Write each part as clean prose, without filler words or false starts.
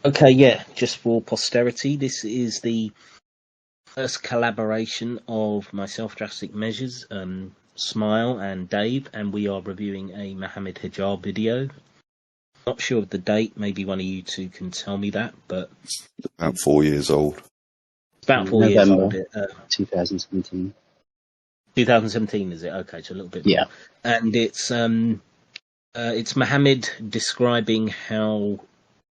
Okay, yeah, just for posterity, this is the first collaboration of myself, Drastic Measures, Smile and Dave, and we are reviewing a Mohammed Hijab video. Not sure of the date, maybe one of you two can tell me that, but... About 4 years old. It's about 4 November years old. 2017. 2017, is it? Okay, so a little bit more. Yeah. And it's Mohammed describing how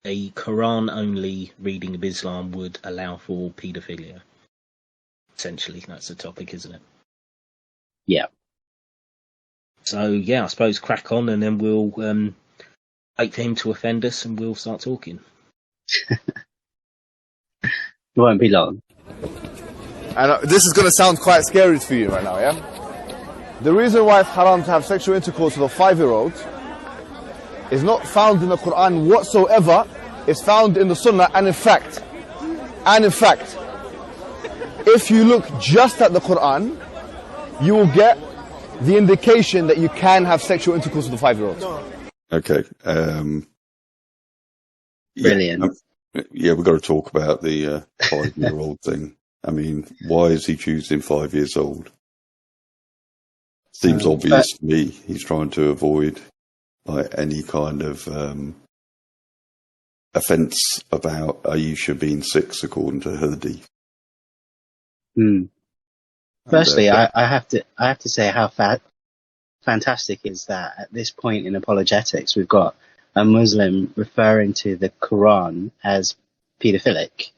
a Quran-only reading of Islam would allow for paedophilia. Essentially, that's the topic, isn't it? Yeah. So, yeah, I suppose crack on, and then we'll wait for him to offend us, and we'll start talking. It won't be long. And this is going to sound quite scary for you right now, yeah? The reason why it's haram to have sexual intercourse with a 5-year-old is not found in the Quran whatsoever. It's found in the Sunnah, and in fact, if you look just at the Quran, you will get the indication that you can have sexual intercourse with a 5-year-old. Okay. Brilliant. Yeah, we've got to talk about the 5-year-old thing. I mean, why is he choosing 5 years old? Seems obvious to me. He's trying to avoid any kind of offence about Aisha being 6 according to Hadith. Firstly, I have to say how fantastic is that at this point in apologetics we've got a Muslim referring to the Quran as paedophilic.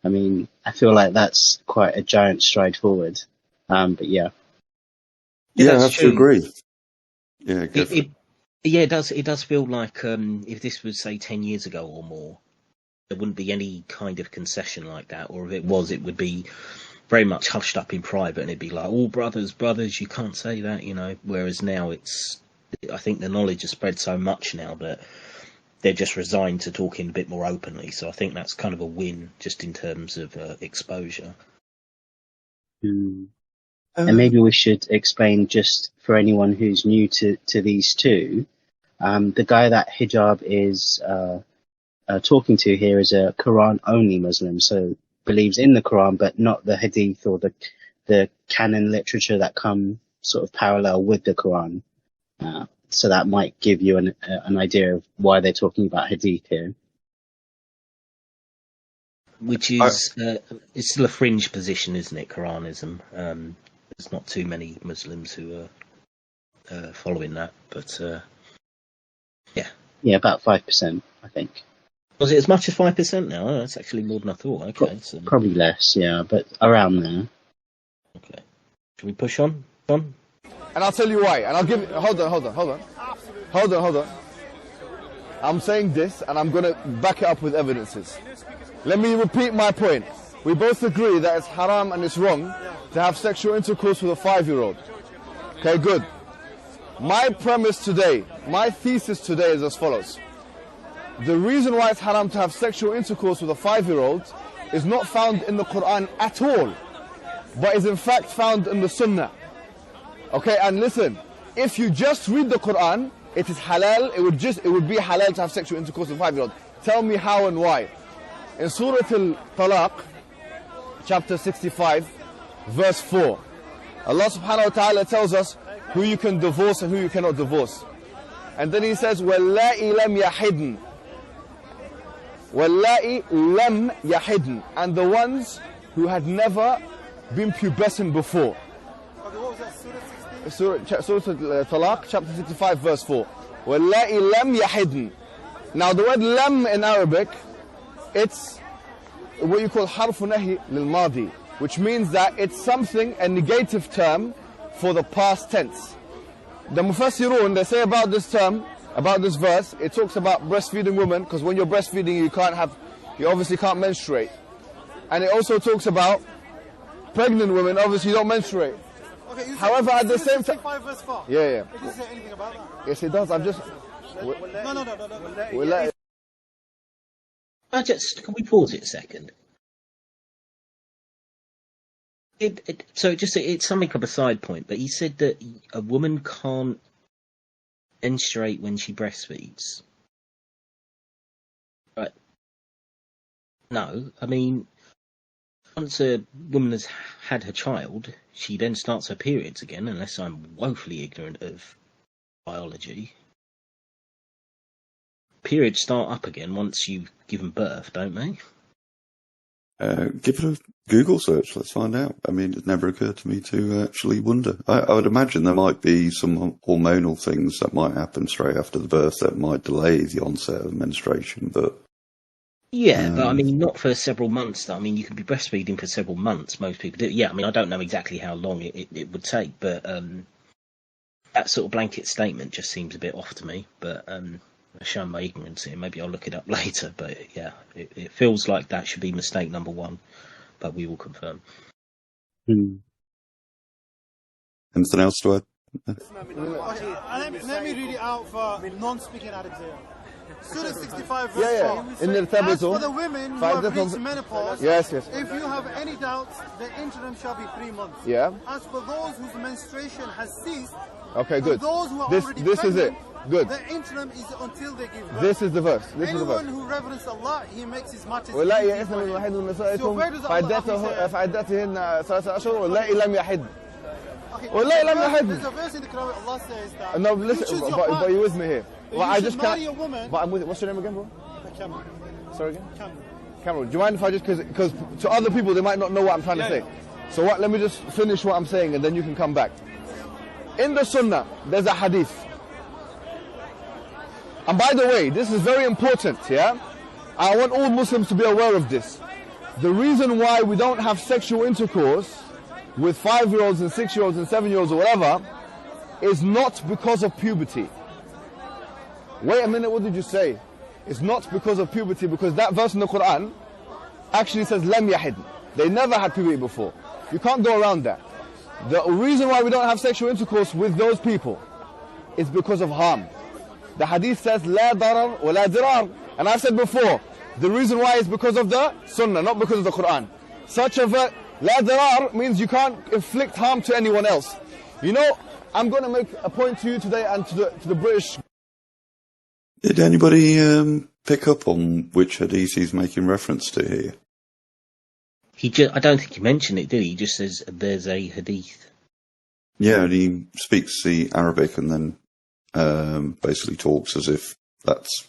I mean, I feel like that's quite a giant stride forward. But yeah. Yeah, I have to agree. Yeah, it does. It does feel like if this was, say, 10 years ago or more, there wouldn't be any kind of concession like that, or if it was, it would be very much hushed up in private, and it'd be like, "Oh, brothers, you can't say that," you know. Whereas now, I think the knowledge has spread so much now that they're just resigned to talking a bit more openly. So I think that's kind of a win, just in terms of exposure. And maybe we should explain, just for anyone who's new to these two, the guy that Hijab is talking to here is a Quran-only Muslim, so believes in the Quran but not the Hadith or the canon literature that come sort of parallel with the Quran. So that might give you an idea of why they're talking about Hadith here. Which is it's still a fringe position, isn't it? Quranism. There's not too many Muslims who are following that, but yeah, about 5%, I think. Was it as much as 5% now? Oh, that's actually more than I thought. Okay, so probably less, yeah, but around there. Okay, should we push on? And I'll tell you why. And I'll give. Hold on. I'm saying this, and I'm going to back it up with evidences. Let me repeat my point. We both agree that it's haram and it's wrong to have sexual intercourse with a 5-year-old. Okay, good. My premise today, my thesis today is as follows. The reason why it's haram to have sexual intercourse with a 5-year-old is not found in the Quran at all, but is in fact found in the Sunnah. Okay, and listen, if you just read the Quran, it is halal, it would be halal to have sexual intercourse with a 5-year-old. Tell me how and why. In Surah Al-Talaq, chapter 65, verse 4, Allah subhanahu wa ta'ala tells us who you can divorce and who you cannot divorce. And then he says, وَاللَّائِ لَمْ يَحِدْنَ وَاللَّائِ لَمْ يَحِدْنَ, and the ones who had never been pubescent before. Surah Al-Talaq, chapter 65, verse 4. وَاللَّائِ لَمْ يَحِدْنَ. Now the word lam in Arabic, it's what you call harfu nahi lil madi, which means that it's something, a negative term for the past tense. The Mufassirun, they say about this term, about this verse, it talks about breastfeeding women, because when you're breastfeeding you obviously can't menstruate. And it also talks about pregnant women, obviously you don't menstruate. Okay, however, at the same time, yeah. It doesn't say anything about that. Yes, it does. I'm just. No. Can we pause it a second? It's something of a side point, but he said that a woman can't menstruate when she breastfeeds. Right. No, I mean, once a woman has had her child, she then starts her periods again, unless I'm woefully ignorant of biology. Periods start up again once you've given birth, don't they? Give it a Google search. Let's find out. I mean, it never occurred to me to actually wonder. I would imagine there might be some hormonal things that might happen straight after the birth that might delay the onset of menstruation, but... Yeah, but I mean, not for several months. I mean, you can be breastfeeding for several months. Most people do. Yeah, I mean, I don't know exactly how long it would take, but that sort of blanket statement just seems a bit off to me. But I've shown my ignorance here. Maybe I'll look it up later. But yeah, it feels like that should be mistake number one. But we will confirm. Anything else to add? Let me read it out for non-speaking Arabs here. Surah 65 verse 4. As for the women who have reached menopause, if you have any doubts, the interim shall be 3 months. As for those whose menstruation has ceased, good. Those who are this pregnant, is it. Good. The interim is until they give birth. This is the verse. Anyone who reverences Allah, He makes His matters easy. ولا يئسن من واحد من نسائكم فعدتهن 3 أشهر واللائي لم يحد. واللائي لم يحد. There's a verse in the Quran where Allah says that. No, listen, but you're with me here. Well, I just marry a woman. But I'm with you. What's your name again, bro? Cameron. Sorry again? Cameron. Cameron. Do you mind if I just, because to other people they might not know what I'm trying to say. So let me just finish what I'm saying and then you can come back. In the Sunnah, there's a hadith. And by the way, this is very important, yeah? I want all Muslims to be aware of this. The reason why we don't have sexual intercourse with 5-year-olds and 6-year-olds and 7-year-olds or whatever is not because of puberty. Wait a minute, what did you say? It's not because of puberty, because that verse in the Quran actually says lam yahid. They never had puberty before. You can't go around that. The reason why we don't have sexual intercourse with those people is because of harm. The hadith says la darar wa la dirar. And I've said before, the reason why is because of the Sunnah, not because of the Quran. Such a verse, la dirar means you can't inflict harm to anyone else. You know, I'm going to make a point to you today and to the British. Did anybody pick up on which hadith he's making reference to here? I don't think he mentioned it, did he? He just says there's a hadith. Yeah, and he speaks the Arabic and then basically talks as if that's,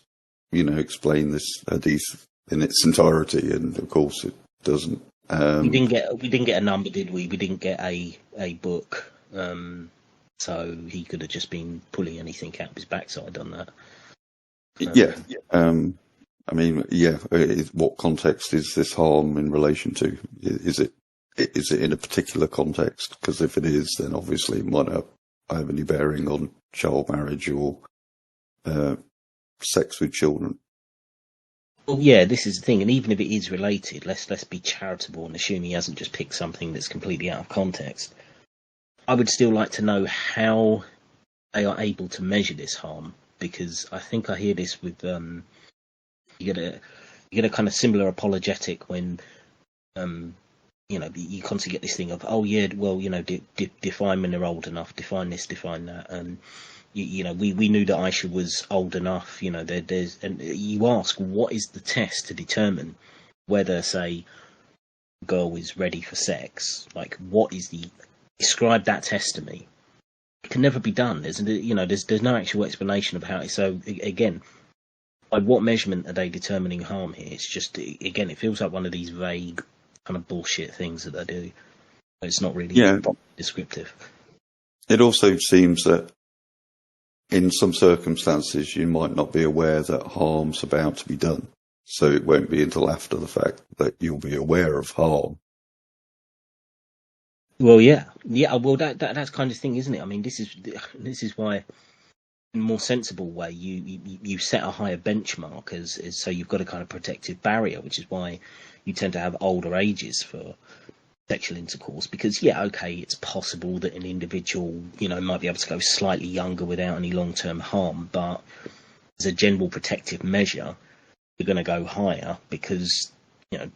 explain this hadith in its entirety, and of course it doesn't. We didn't get a number, did we? We didn't get a book, so he could have just been pulling anything out of his backside on that. What context is this harm in relation to? Is it in a particular context? Because if it is, then obviously it might not have any bearing on child marriage or sex with children. Well, yeah, this is the thing, and even if it is related, let's be charitable and assume he hasn't just picked something that's completely out of context. I would still like to know how they are able to measure this harm, because I think I hear this with you get a kind of similar apologetic when you constantly get this thing of define when they're old enough, define this, define that, and we knew that Aisha was old enough. There's and you ask, what is the test to determine whether, say, a girl is ready for sex? Like, what is describe that test to me? It can never be done. There's no actual explanation of how it. So again, by what measurement are they determining harm here? It's just, again, it feels like one of these vague kind of bullshit things that they do. It's not really descriptive. It also seems that in some circumstances you might not be aware that harm's about to be done. So it won't be until after the fact that you'll be aware of harm. Well, yeah. Well, that's kind of thing, isn't it? I mean, this is why, in a more sensible way, you set a higher benchmark as so you've got a kind of protective barrier, which is why you tend to have older ages for sexual intercourse, because it's possible that an individual might be able to go slightly younger without any long-term harm, but as a general protective measure you're going to go higher because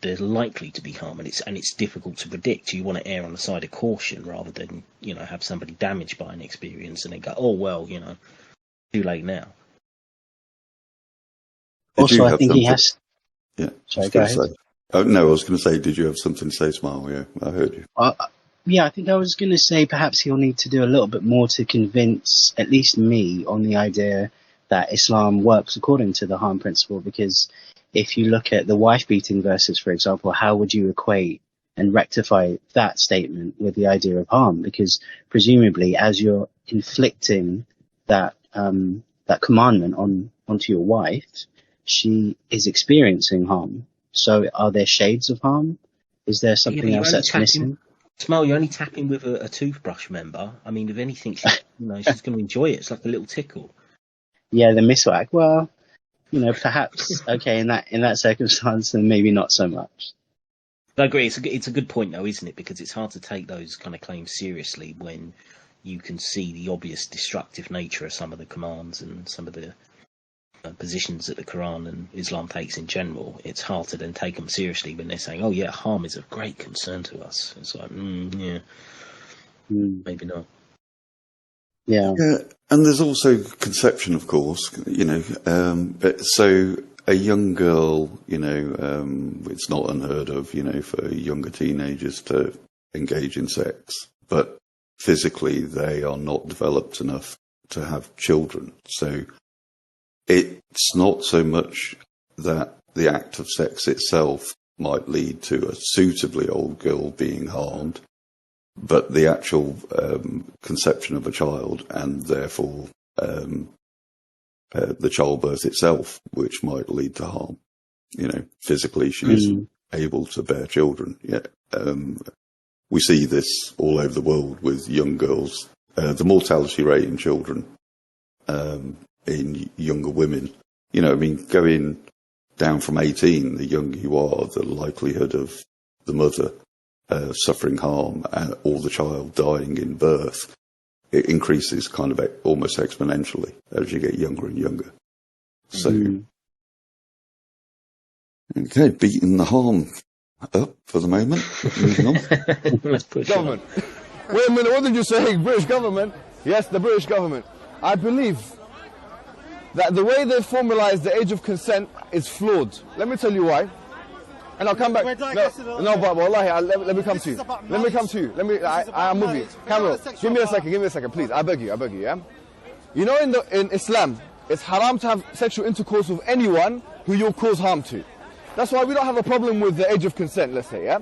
there's likely to be harm, and it's difficult to predict. You want to err on the side of caution rather than have somebody damaged by an experience and then go, oh well, too late now. Also, I think he has. Yeah. Sorry, go ahead. Oh, no, I was going to say, did you have something to say, Smmmile? Yeah, I heard you. Yeah, I think I was going to say perhaps he'll need to do a little bit more to convince at least me on the idea that Islam works according to the harm principle, because if you look at the wife-beating verses, for example, how would you equate and rectify that statement with the idea of harm? Because presumably, as you're inflicting that that commandment onto your wife, she is experiencing harm. So are there shades of harm? Is there something else that's missing? Smmmile, you're only tapping with a toothbrush, remember? I mean, if anything, she's going to enjoy it. It's like a little tickle. Yeah, the miswak. Well, perhaps, okay, in that circumstance, then maybe not so much. I agree. It's a good point, though, isn't it? Because it's hard to take those kind of claims seriously when you can see the obvious destructive nature of some of the commands and some of the positions that the Quran and Islam takes in general. It's hard to then take them seriously when they're saying, oh yeah, harm is of great concern to us. It's like, maybe not. Yeah. And there's also conception, of course, so a young girl, it's not unheard of, for younger teenagers to engage in sex, but physically they are not developed enough to have children. So it's not so much that the act of sex itself might lead to a suitably old girl being harmed, but the actual conception of a child and therefore the childbirth itself, which might lead to harm. Physically she isn't able to bear children yet. We see this all over the world with young girls. The mortality rate in children in younger women, going down from 18, the younger you are, the likelihood of the mother suffering harm or the child dying in birth, it increases kind of almost exponentially as you get younger and younger. So, okay, beating the harm up for the moment. Moving on. Let's push government. Wait a minute, what did you say? British government? Yes, the British government. I believe that the way they formalised the age of consent is flawed. Let me tell you why. And I'll come back. But wallahi, let me come to you. Let me come to you. I'm with you. Cameron, give me a second, please. I beg you, yeah? In Islam, it's haram to have sexual intercourse with anyone who you'll cause harm to. That's why we don't have a problem with the age of consent, let's say, yeah?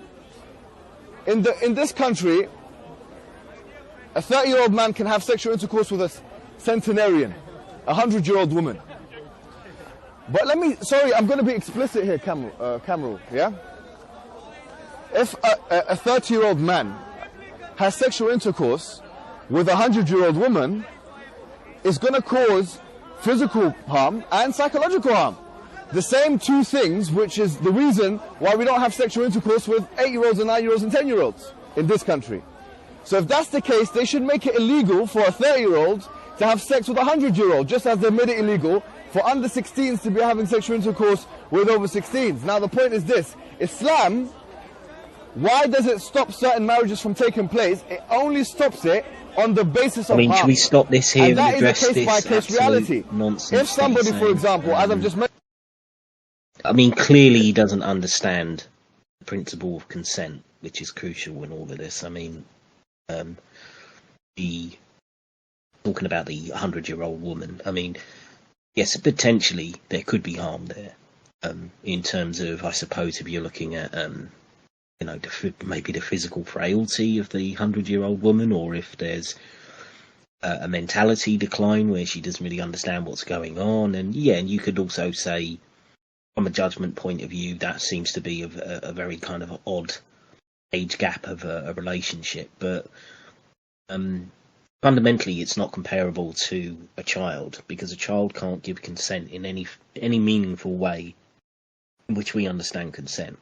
In this country, a 30-year-old man can have sexual intercourse with a centenarian, a 100-year-old woman. But I'm going to be explicit here, Cameron, yeah? If a 30-year-old man has sexual intercourse with a 100-year-old woman, it's going to cause physical harm and psychological harm. The same two things, which is the reason why we don't have sexual intercourse with 8-year-olds and 9-year-olds and 10-year-olds in this country. So if that's the case, they should make it illegal for a 30-year-old to have sex with a 100-year-old, just as they made it illegal for under 16s to be having sexual intercourse with over 16s. Now the point is this, Islam, why does it stop certain marriages from taking place? It only stops it on the basis of harm. Should we stop this here and address this case-by-case reality? Nonsense? If somebody, for example, as I've just mentioned... clearly he doesn't understand the principle of consent, which is crucial in all of this. Talking about the 100-year-old woman, yes, potentially there could be harm there, in terms of, I suppose, if you're looking at, maybe the physical frailty of the 100-year-old woman, or if there's a mentality decline where she doesn't really understand what's going on, and you could also say, from a judgment point of view, that seems to be a very kind of odd age gap of a relationship, but fundamentally it's not comparable to a child, because a child can't give consent in any meaningful way in which we understand consent,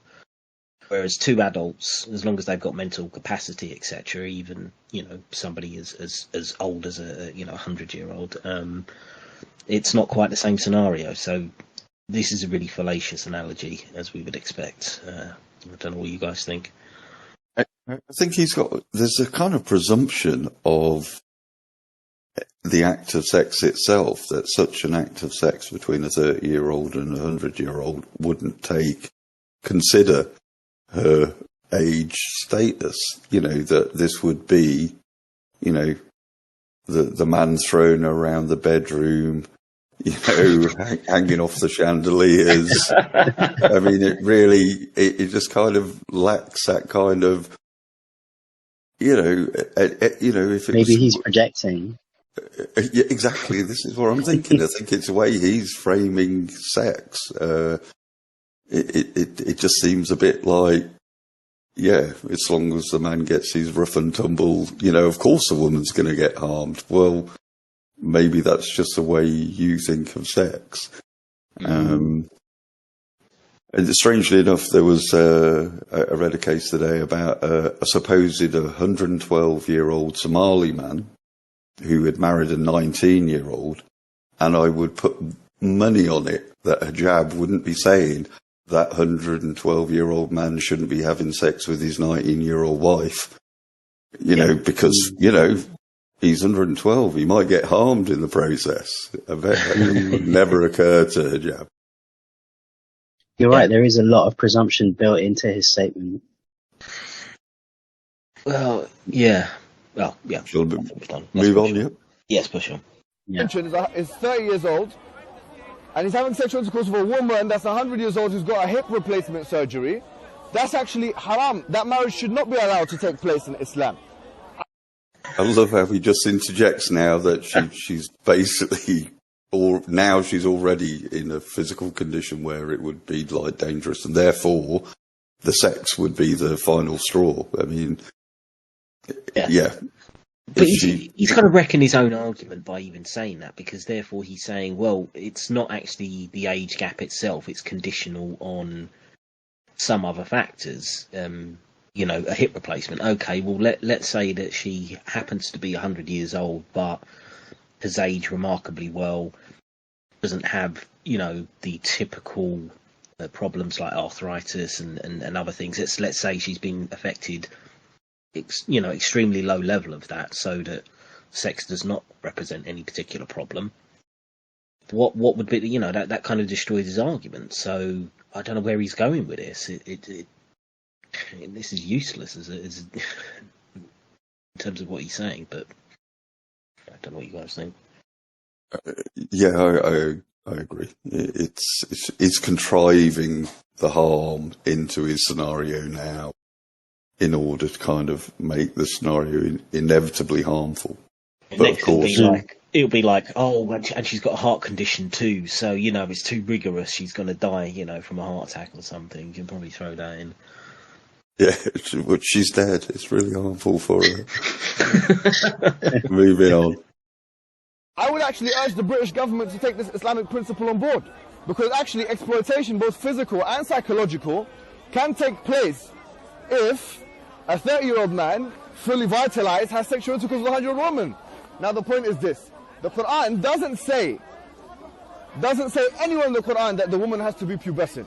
whereas two adults, as long as they've got mental capacity, etc., even somebody as old as a 100-year-old, it's not quite the same scenario. So this is a really fallacious analogy, as we would expect. I don't know what you guys think. I think there's a kind of presumption of the act of sex itself, that such an act of sex between a 30-year-old and a 100-year-old wouldn't take consider her age status. That this would be, the man thrown around the bedroom, hanging off the chandeliers. I mean, it just kind of lacks that kind of, if it maybe he's projecting. Yeah, exactly. This is what I'm thinking. I think it's the way he's framing sex. It just seems a bit like, as long as the man gets his rough and tumble, of course the woman's going to get harmed. Well, maybe that's just the way you think of sex. And strangely enough, there was I read a case today about a supposed 112-year-old Somali man who had married a 19-year-old, and I would put money on it that Hijab wouldn't be saying that 112-year-old man shouldn't be having sex with his 19-year-old wife, because, he's 112. He might get harmed in the process. I bet that would never occur to Hijab. You're right. There is a lot of presumption built into his statement. Well, yeah. Well, yeah. Move on, yeah? Yes, push on. Yeah. Is 30 years old, and he's having sexual intercourse with a woman that's 100 years old who's got a hip replacement surgery. That's actually haram. That marriage should not be allowed to take place in Islam. I love how he just interjects now that she's basically, or now she's already in a physical condition where it would be like dangerous, and therefore the sex would be the final straw. I mean, yeah. But he's kind of wrecking his own argument by even saying that, because therefore he's saying, well, it's not actually the age gap itself, it's conditional on some other factors. A hip replacement. Okay, well, let's say that she happens to be 100 years old, but has aged remarkably well, doesn't have, the typical problems like arthritis and other things. Let's say she's been affected, extremely low level of that, so that sex does not represent any particular problem. What would be, that kind of destroys his argument. So I don't know where he's going with this. This is useless as in terms of what he's saying, but I don't know what you guys think. I agree. It's contriving the harm into his scenario now in order to kind of make the scenario inevitably harmful. But of course, it'll be like, oh, and she's got a heart condition too, so it's too rigorous. She's going to die, from a heart attack or something. You can probably throw that in. Yeah, but she's dead. It's really harmful for her. Moving on. I would actually urge the British government to take this Islamic principle on board, because actually exploitation, both physical and psychological, can take place if a 30-year-old man, fully vitalized, has sexual intercourse with a 100-year-old woman. Now the point is this: the Quran doesn't say anywhere in the Quran that the woman has to be pubescent.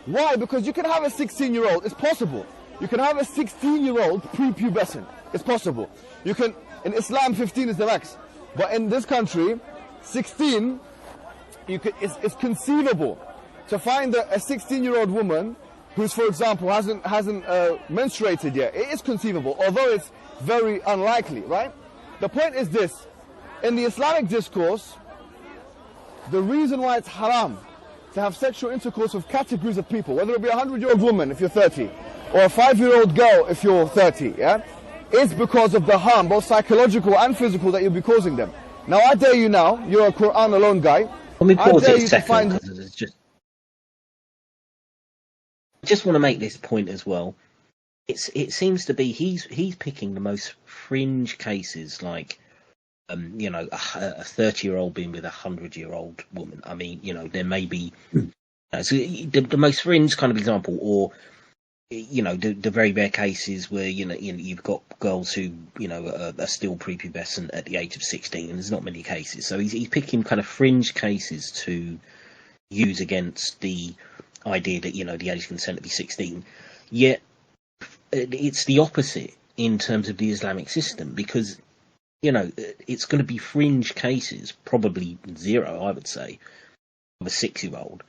Why? Because you can have a 16-year-old. It's possible. You can have a 16-year-old prepubescent. It's possible. You can, in Islam, 15 is the max. But in this country, 16, it's conceivable to find a 16-year-old woman who's, for example, hasn't menstruated yet. It is conceivable, although it's very unlikely, right? The point is this: in the Islamic discourse, the reason why it's haram to have sexual intercourse with categories of people, whether it be a 100-year-old woman if you're 30, or a 5-year-old girl if you're 30, is because of the harm, both psychological and physical, that you'll be causing them. Now, I dare you now, you're a Quran alone guy. Let me pause it a second, because it's I just want to make this point as well. It seems to be he's picking the most fringe cases, like a 30-year-old being with a 100-year-old woman. I mean, there may be the most fringe kind of example, or the very rare cases where you've got girls who are still prepubescent at the age of 16, and there's not many cases. So he's picking kind of fringe cases to use against the idea that the age of consent to be 16. Yet it's the opposite in terms of the Islamic system, because it's going to be fringe cases, probably zero, I would say, of a 6-year-old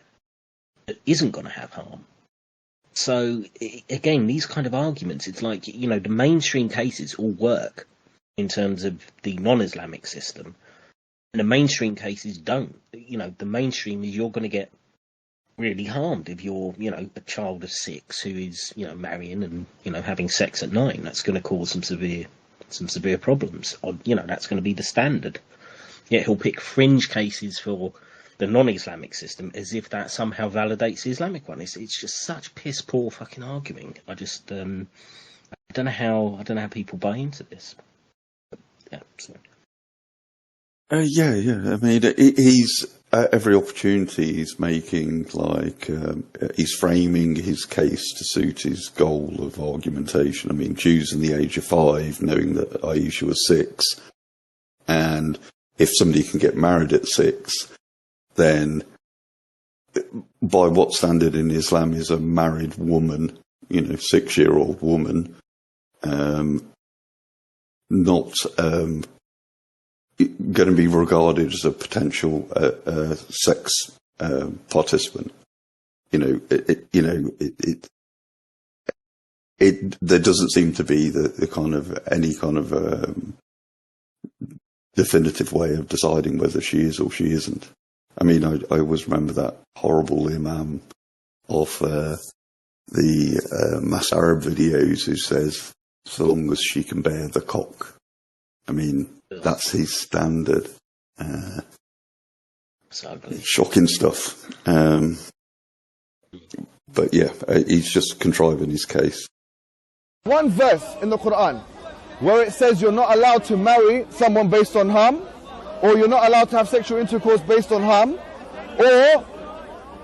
that isn't going to have harm. So again, these kind of arguments, it's like, you know, the mainstream cases all work in terms of the non-Islamic system, and the mainstream cases don't. You know, the mainstream is you're going to get really harmed if you're, you know, a child of 6 who is, you know, marrying and, you know, having sex at 9. That's going to cause some severe problems. Or, you know, that's going to be the standard. Yet he'll pick fringe cases for the non-Islamic system as if that somehow validates the Islamic one. It's just such piss poor fucking arguing. I just I don't know how people buy into this. But, yeah. So. Yeah. I mean, he's every opportunity he's making, like he's framing his case to suit his goal of argumentation. I mean, choosing the age of 5, knowing that Aisha was 6, and if somebody can get married at 6, then by what standard in Islam is a married woman, you know, 6-year-old woman, not going to be regarded as a potential sex participant? You know, there doesn't seem to be the kind of any kind of definitive way of deciding whether she is or she isn't. I mean, I always remember that horrible imam of the Mass Arab videos who says, so long as she can bear the cock. I mean, that's his standard. Shocking stuff. But yeah, he's just contriving his case. One verse in the Quran where it says you're not allowed to marry someone based on harm, or you're not allowed to have sexual intercourse based on harm, or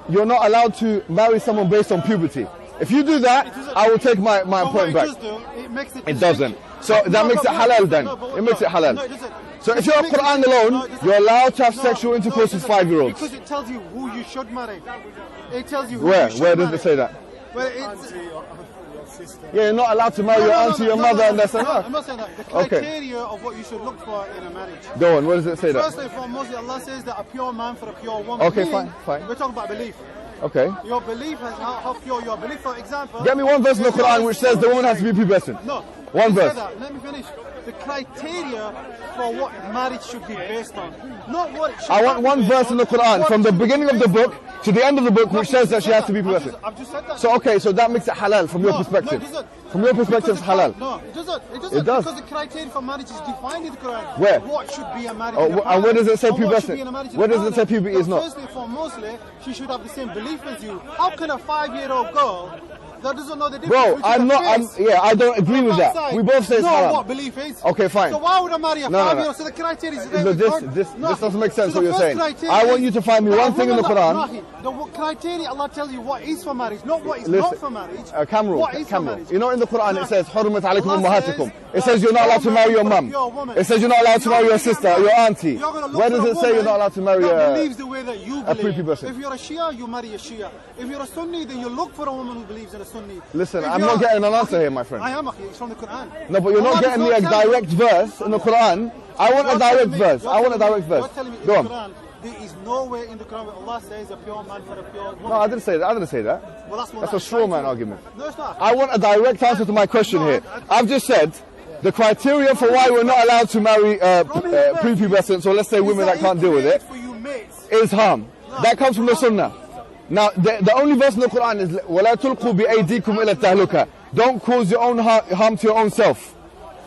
you're not allowed to marry someone based on puberty. If you do that, I will take my point back. It doesn't. So that makes it halal then. It makes it halal. So if you're on Quran alone, you're allowed to have sexual intercourse with 5-year-olds. Because it tells you who you should marry. It tells you who you should Where does it say that? Yeah, you're not allowed to marry your auntie, your mother, and that's enough. I'm not saying that. The criteria of what you should look for in a marriage. Go on, where does it say that? First and foremost, Allah says that a pure man for a pure woman. Okay, fine. We're talking about belief. Okay. Your belief has how pure your belief. For example, get me one verse in the Quran which says the woman has to be prepubescent. No. One verse. Let me finish. The criteria for what marriage should be based on, not what it should. I want one verse in the Quran from the beginning of the book to the end of the book which says that she has to be pubescent. I've just said that. So okay, so that makes it halal from your perspective. No, it doesn't. From your perspective, it's halal. No, it doesn't. It does. Because the criteria for marriage is defined in the Quran. Where? What should be a marriage? And where does it say pubescent? Where does it say puberty is not? Firstly and foremostly, she should have the same belief as you. How can a 5-year-old girl that doesn't know the difference? Bro, I don't agree with that. We both say it's haram. What belief is. Okay, fine. So why would I marry a 5-year-old? So the criteria is this doesn't make sense what you're saying. I want you to find me one thing in the Quran. The criteria Allah tells you what is for marriage, not what is not for marriage. Kamrul, you know in the Quran it says حُرِّمَتْ عَلَيْكُمْ أُمَّهَاتُكُمْ. It says you're not allowed to marry your mum. It says you're not allowed to marry your sister, your auntie. Where does it say you're not allowed to marry believes the way that you believe. Pre-pubescent? If you're a Shia, you marry a Shia. If you're a Sunni, then you look for a woman who believes in a Sunni. Listen, I'm not getting an answer here, my friend. I am, it's from the Quran. No, but you're not getting me a direct verse in the Quran. I want a direct verse. Go on. There is nowhere in the Quran where Allah says a pure man for a pure woman. No, I didn't say that. Well, that's a straw man argument. No, it's not. I want a direct answer to my question here. I've just said the criteria for why we're not allowed to marry prepubescent, so let's say women that can't deal with it, is harm. That comes from the Sunnah. Now, the only verse in the Quran is وَلَا تُلْقُوا بِأَيْدِيكُمْ إِلَى التَّهْلُكَةِ. Don't cause your own harm to your own self.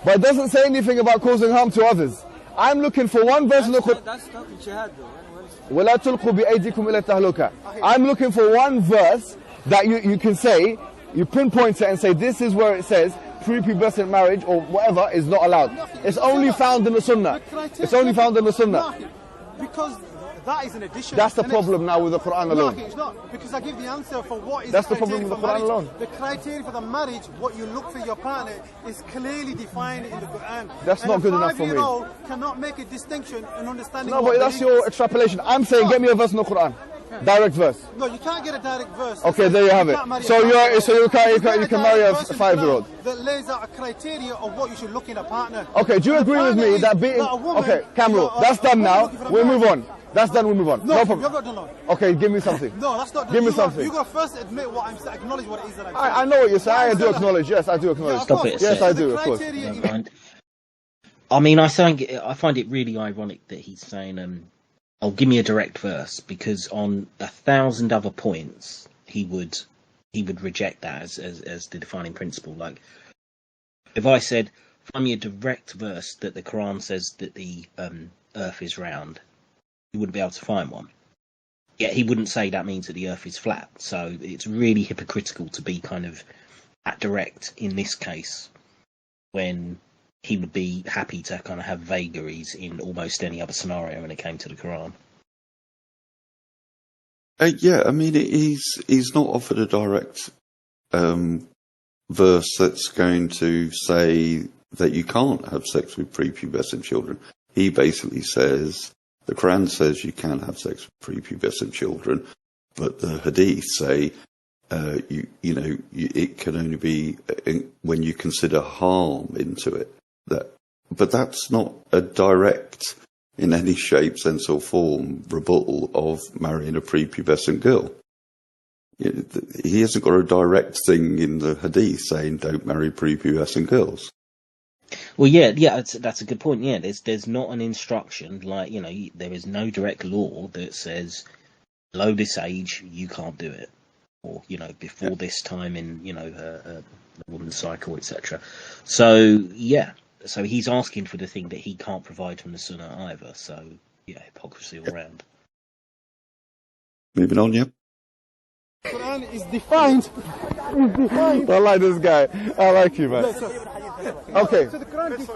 But it doesn't say anything about causing harm to others. I'm looking for one verse in the Quran. That's talking jihad though. وَلَا تُلْقُوا بِأَيْدِيكُمْ إِلَى التَّهْلُكَةِ. I'm looking for one verse that you can say, you pinpoint it and say this is where it says prepubescent marriage or whatever is not allowed. It's only found in the Sunnah. It's only found in the Sunnah. Because that is an addition. That's the problem now with the Quran alone. No, it's not. Because I give the answer for what is That's the problem with the Quran alone. The criteria for the marriage, what you look for your partner, is clearly defined in the Quran. That's not good enough for me. A 5-year-old cannot make a distinction in understanding. No, but that's your extrapolation. I'm saying get me a verse in the Quran. Direct verse. No, you can't get a direct verse. Okay, there you have it. So you can marry a 5-year-old. That lays out a criteria of what you should look in a partner. Okay, do you agree with me that being okay, Kamrul, that's done now. We'll move on. That's done, we move on. No, problem. You're not done. Okay, give me something. No, that's not done. Give me something. You got to first admit what I'm saying, acknowledge what it is that I'm saying. I know what you're saying. I do acknowledge. Yes, I do acknowledge. Stop it. Yes, I do, of course. I mean, I find it really ironic that he's saying, "Oh, give me a direct verse," because on 1,000 other points he would reject that as the defining principle. Like, if I said, "Find me a direct verse that the Quran says that the Earth is round," he wouldn't be able to find one. Yet he wouldn't say that means that the Earth is flat. So it's really hypocritical to be kind of that direct in this case, when he would be happy to kind of have vagaries in almost any other scenario when it came to the Quran. Yeah, I mean, he's not offered a direct verse that's going to say that you can't have sex with prepubescent children. He basically says, the Quran says you can have sex with prepubescent children, but the hadith say it can only be when you consider harm into it. But that's not a direct, in any shape, sense or form, rebuttal of marrying a prepubescent girl. He hasn't got a direct thing in the hadith saying don't marry prepubescent girls. Well, yeah, that's a good point. Yeah, there's not an instruction, like, there is no direct law that says below this age you can't do it, or before this time in a woman's cycle, etc. So yeah. So he's asking for the thing that he can't provide from the Sunnah either. So, yeah, hypocrisy all round. Moving on, yeah. Quran is defined. I like this guy. I like you, man. Okay.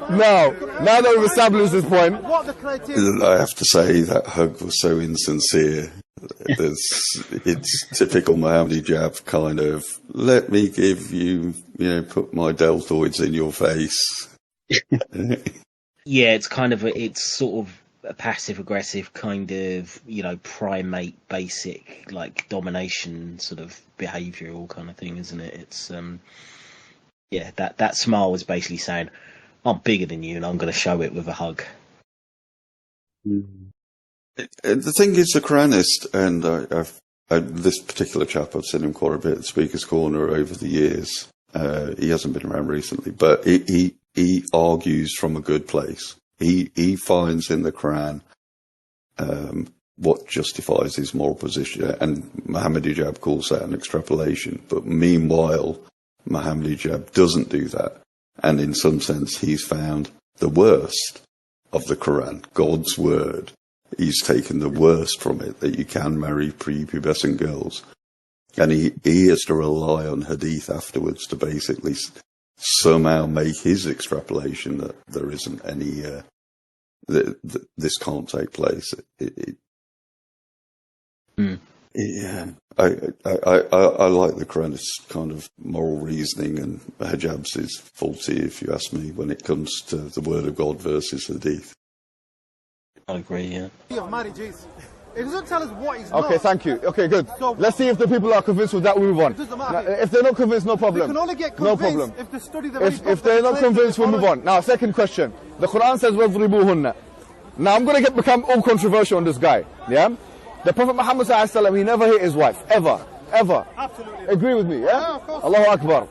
Now that we've established this point, what the criteria? I have to say that hug was so insincere. It's typical Mohammed Hijab kind of, let me give you, put my deltoids in your face. Yeah, it's kind of it's sort of a passive aggressive kind of primate basic like domination sort of behavioural kind of thing, isn't it? It's that smile was basically saying, I'm bigger than you and I'm going to show it with a hug. The thing is, the Quranist, and this particular chap, I've seen him quite a bit at Speaker's Corner over the years. He hasn't been around recently, but he argues from a good place. He finds in the Quran what justifies his moral position, and Mohammed Hijab calls that an extrapolation. But meanwhile, Mohammed Hijab doesn't do that, and in some sense, he's found the worst of the Quran, God's word. He's taken the worst from it, that you can marry prepubescent girls, and he has to rely on hadith afterwards to basically somehow make his extrapolation that there isn't any, this can't take place. Yeah, I like the Quranist kind of moral reasoning, and Hijab's is faulty, if you ask me, when it comes to the word of God versus hadith. I agree, yeah. Of marriages. It doesn't tell us what he's Okay, not. thank you. Okay, good. So, let's see if the people are convinced with that, we move on. It doesn't matter. Now, if they're not convinced, no problem. They can only get convinced no problem. if they study the If they're not convinced, we'll move on. Now, second question. The Quran says, وَضْرِبُوهُنَّ. Now, I'm going to become all controversial on this guy. Yeah? The Prophet Muhammad ﷺ, he never hit his wife. Ever. Ever. Absolutely. Agree with me, yeah? Yeah, of course. Allahu Akbar.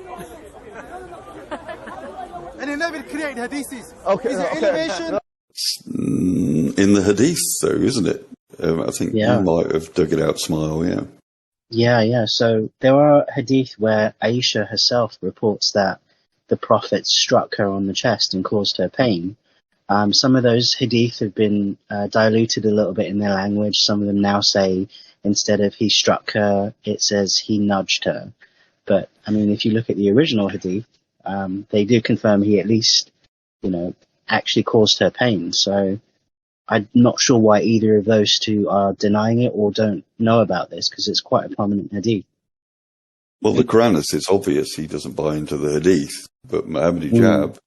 And he never created hadiths. Okay. Is it innovation? In the hadith, though, isn't it? I think you might have dug it out, Smmmile, yeah. Yeah. So there are hadith where Aisha herself reports that the Prophet struck her on the chest and caused her pain. Some of those hadith have been diluted a little bit in their language. Some of them now say, instead of he struck her, it says he nudged her. But, I mean, if you look at the original hadith, they do confirm he at least, actually caused her pain. So I'm not sure why either of those two are denying it or don't know about this, because it's quite a prominent hadith. Well, the Quranist, it's obvious he doesn't buy into the hadith, but Mohammed Hijab,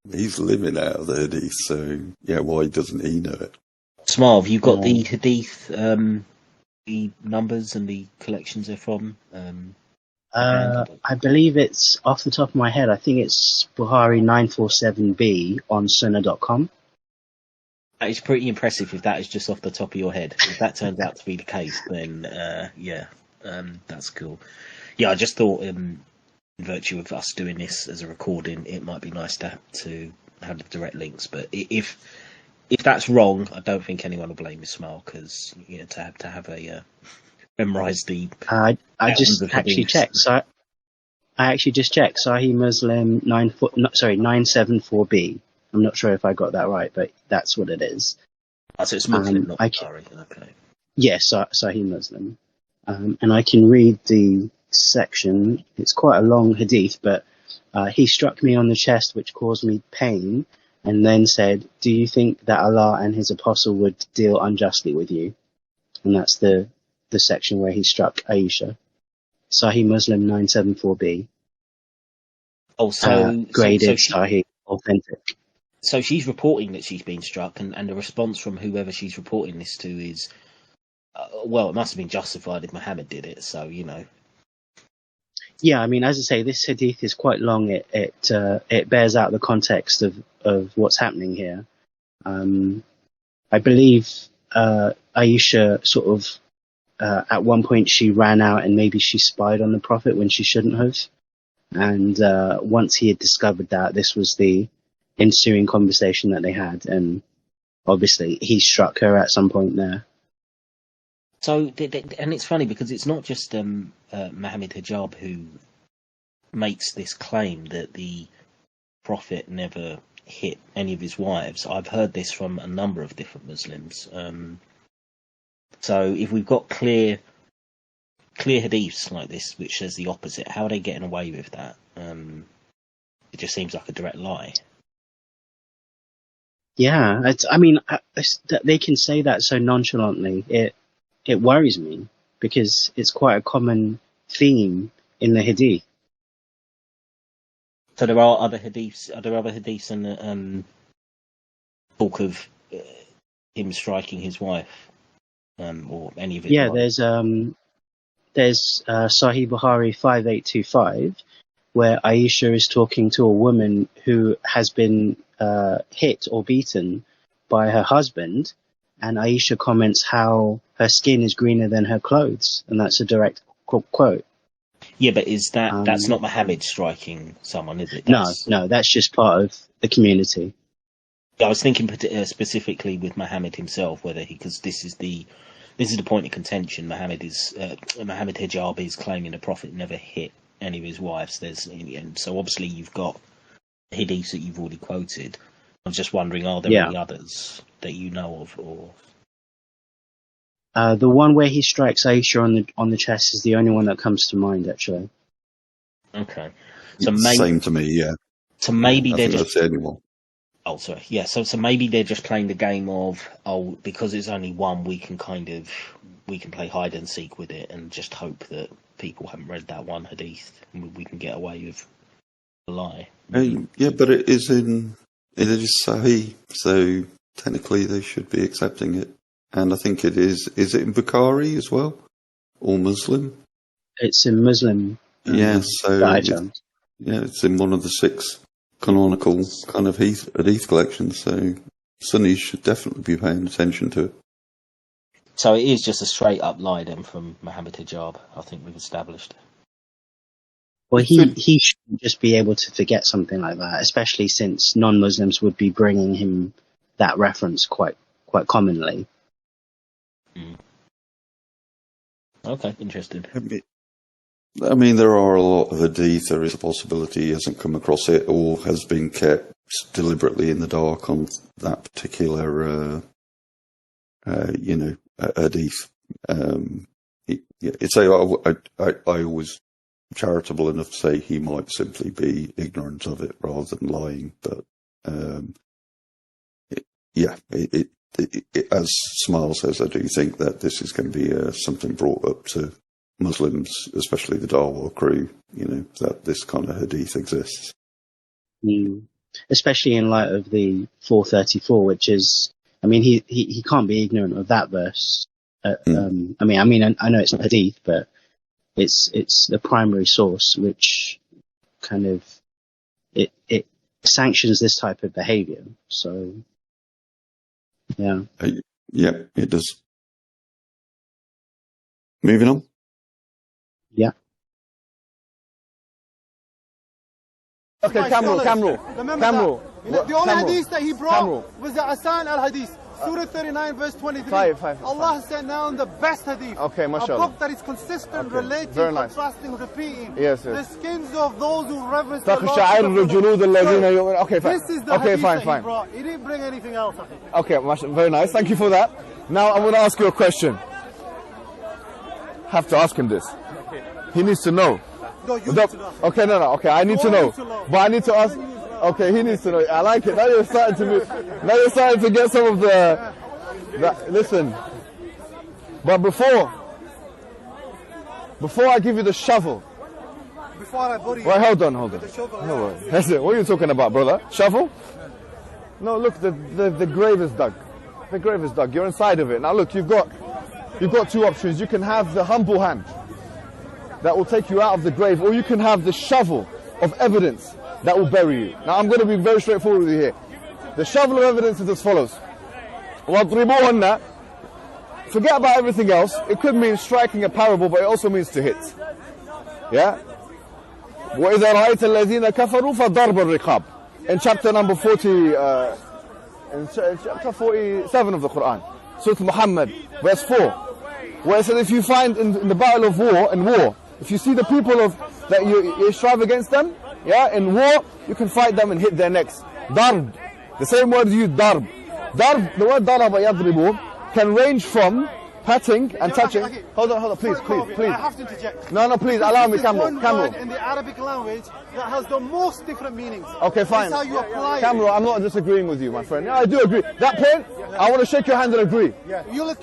he's living out of the hadith, so yeah, why doesn't he know it? Smmmile, you've got the hadith, the numbers and the collections they're from? I believe it's, off the top of my head, I think it's Bukhari 947b on sunnah.com. It's pretty impressive if that is just off the top of your head. If that turns out to be the case, then that's cool. Yeah, I just thought, in virtue of us doing this as a recording, it might be nice to have the direct links. But if that's wrong, I don't think anyone will blame Smmmile, because to have a memorize the. I just actually checked. So I actually just checked. Sahih Muslim 974b. I'm not sure if I got that right, but that's what it is. Oh, so it's Muslim, not Bukhari. Okay. Yes, Sahih Muslim. And I can read the section. It's quite a long hadith, but he struck me on the chest, which caused me pain, and then said, "Do you think that Allah and his apostle would deal unjustly with you?" And that's the section where he struck Aisha. Sahih Muslim 974b. Also, graded Sahih, authentic. So she's reporting that she's been struck, and the response from whoever she's reporting this to is, well, it must have been justified if Muhammad did it, so, Yeah, I mean, as I say, this hadith is quite long. It bears out the context of what's happening here. I believe Aisha sort of, at one point she ran out and maybe she spied on the Prophet when she shouldn't have. And once he had discovered that, this was the ensuing conversation that they had, and obviously he struck her at some point there. So, and it's funny because it's not just Mohammed Hijab who makes this claim that the Prophet never hit any of his wives. I've heard this from a number of different Muslims. So if we've got clear hadiths like this which says the opposite, how are they getting away with that? It just seems like a direct lie. Yeah, they can say that so nonchalantly. It worries me because it's quite a common theme in the hadith. So there are other hadiths. Are there other hadiths in the talk of him striking his wife, or any of it? Yeah, there's Sahih Bukhari 5825, where Aisha is talking to a woman who has been hit or beaten by her husband, and Aisha comments how her skin is greener than her clothes, and that's a direct quote. Yeah, but is that's not Muhammad striking someone, is it? No, that's just part of the community. I was thinking specifically with Muhammad himself, because this is the point of contention. Mohammed Hijab is claiming the Prophet never hit any of his wives. And so obviously you've got hadiths that you've already quoted. I'm just wondering, are there any others that you know of? Or the one where he strikes Aisha on the chest is the only one that comes to mind, actually. Okay, so same to me, yeah. So maybe they're just the only one. Oh, sorry. Yeah, so maybe they're just playing the game of, because it's only one, we can play hide and seek with it and just hope that people haven't read that one hadith and we can get away with a lie. Yeah, but it is Sahih, so technically they should be accepting it. And I think it is it in Bukhari as well? Or Muslim? It's in Muslim. It's in one of the 6 canonical kind of hadith collections, so Sunnis should definitely be paying attention to it. So it is just a straight up lie then from Mohammed Hijab, I think we've established. Well, he shouldn't just be able to forget something like that, especially since non-Muslims would be bringing him that reference quite commonly. Okay, interesting. I mean, there are a lot of hadith. There is a possibility he hasn't come across it or has been kept deliberately in the dark on that particular, hadith. I was charitable enough to say he might simply be ignorant of it rather than lying. But as Smmmile says, I do think that this is going to be something brought up to Muslims, especially the Darwar crew, that this kind of hadith exists. Especially in light of the 434, which is, I mean, he can't be ignorant of that verse. I know it's not hadith, but it's the primary source, which kind of, it sanctions this type of behavior. So, Yeah. Yeah, it does. Moving on. Yeah. Okay, Camel. The only hadith that he brought was the Asan al-Hadith. Surah 39 verse 23. Allah sent down the best hadith. Okay, mashallah. A book that is consistent, relating, contrasting, repeating. Yes. The skins of those who reverence the Lord. Okay, fine. This is the hadith that he brought. He didn't bring anything else, I think. Okay, very nice. Thank you for that. Now I'm going to ask you a question. Have to ask him this. He needs to know. No, you need to know. Okay, no. Okay, I need to know. But I need to ask. Okay, he needs to know. I like it. Now you're starting to get some of the listen. But before I give you the shovel. Before I bury you. Wait, hold on. No, that's it. What are you talking about, brother? Shovel? No, look, the grave is dug. The grave is dug. You're inside of it. Now look, you've got two options. You can have the humble hand that will take you out of the grave, or you can have the shovel of evidence that will bury you. Now I'm going to be very straightforward with you here. The shovel of evidence is as follows. وَاضْرِبُوهُنَّ. Forget about everything else. It could mean striking a parable, but it also means to hit. Yeah? وَإِذَا رَأَيْتَ الَّذِينَ كَفَرُوا فَضَرْبَ الرِّقَابِ. In chapter number 40, in chapter 47 of the Quran, Surah Muhammad, verse 4, where it says, if you find in the battle of war, if you see the people that you strive against them, yeah, in war, you can fight them and hit their necks. Darb. The same word used, darb. Darb, the word daraba yadribu, can range from patting and touching. Okay. Hold on, please. I have to interject. No, please, allow me, Camel. One word in the Arabic language that has the most different meanings. Okay, fine. That's how you apply it. Camel, I'm not disagreeing with you, my friend. No, I do agree. That point, I want to shake your hand and agree. Yeah. You'll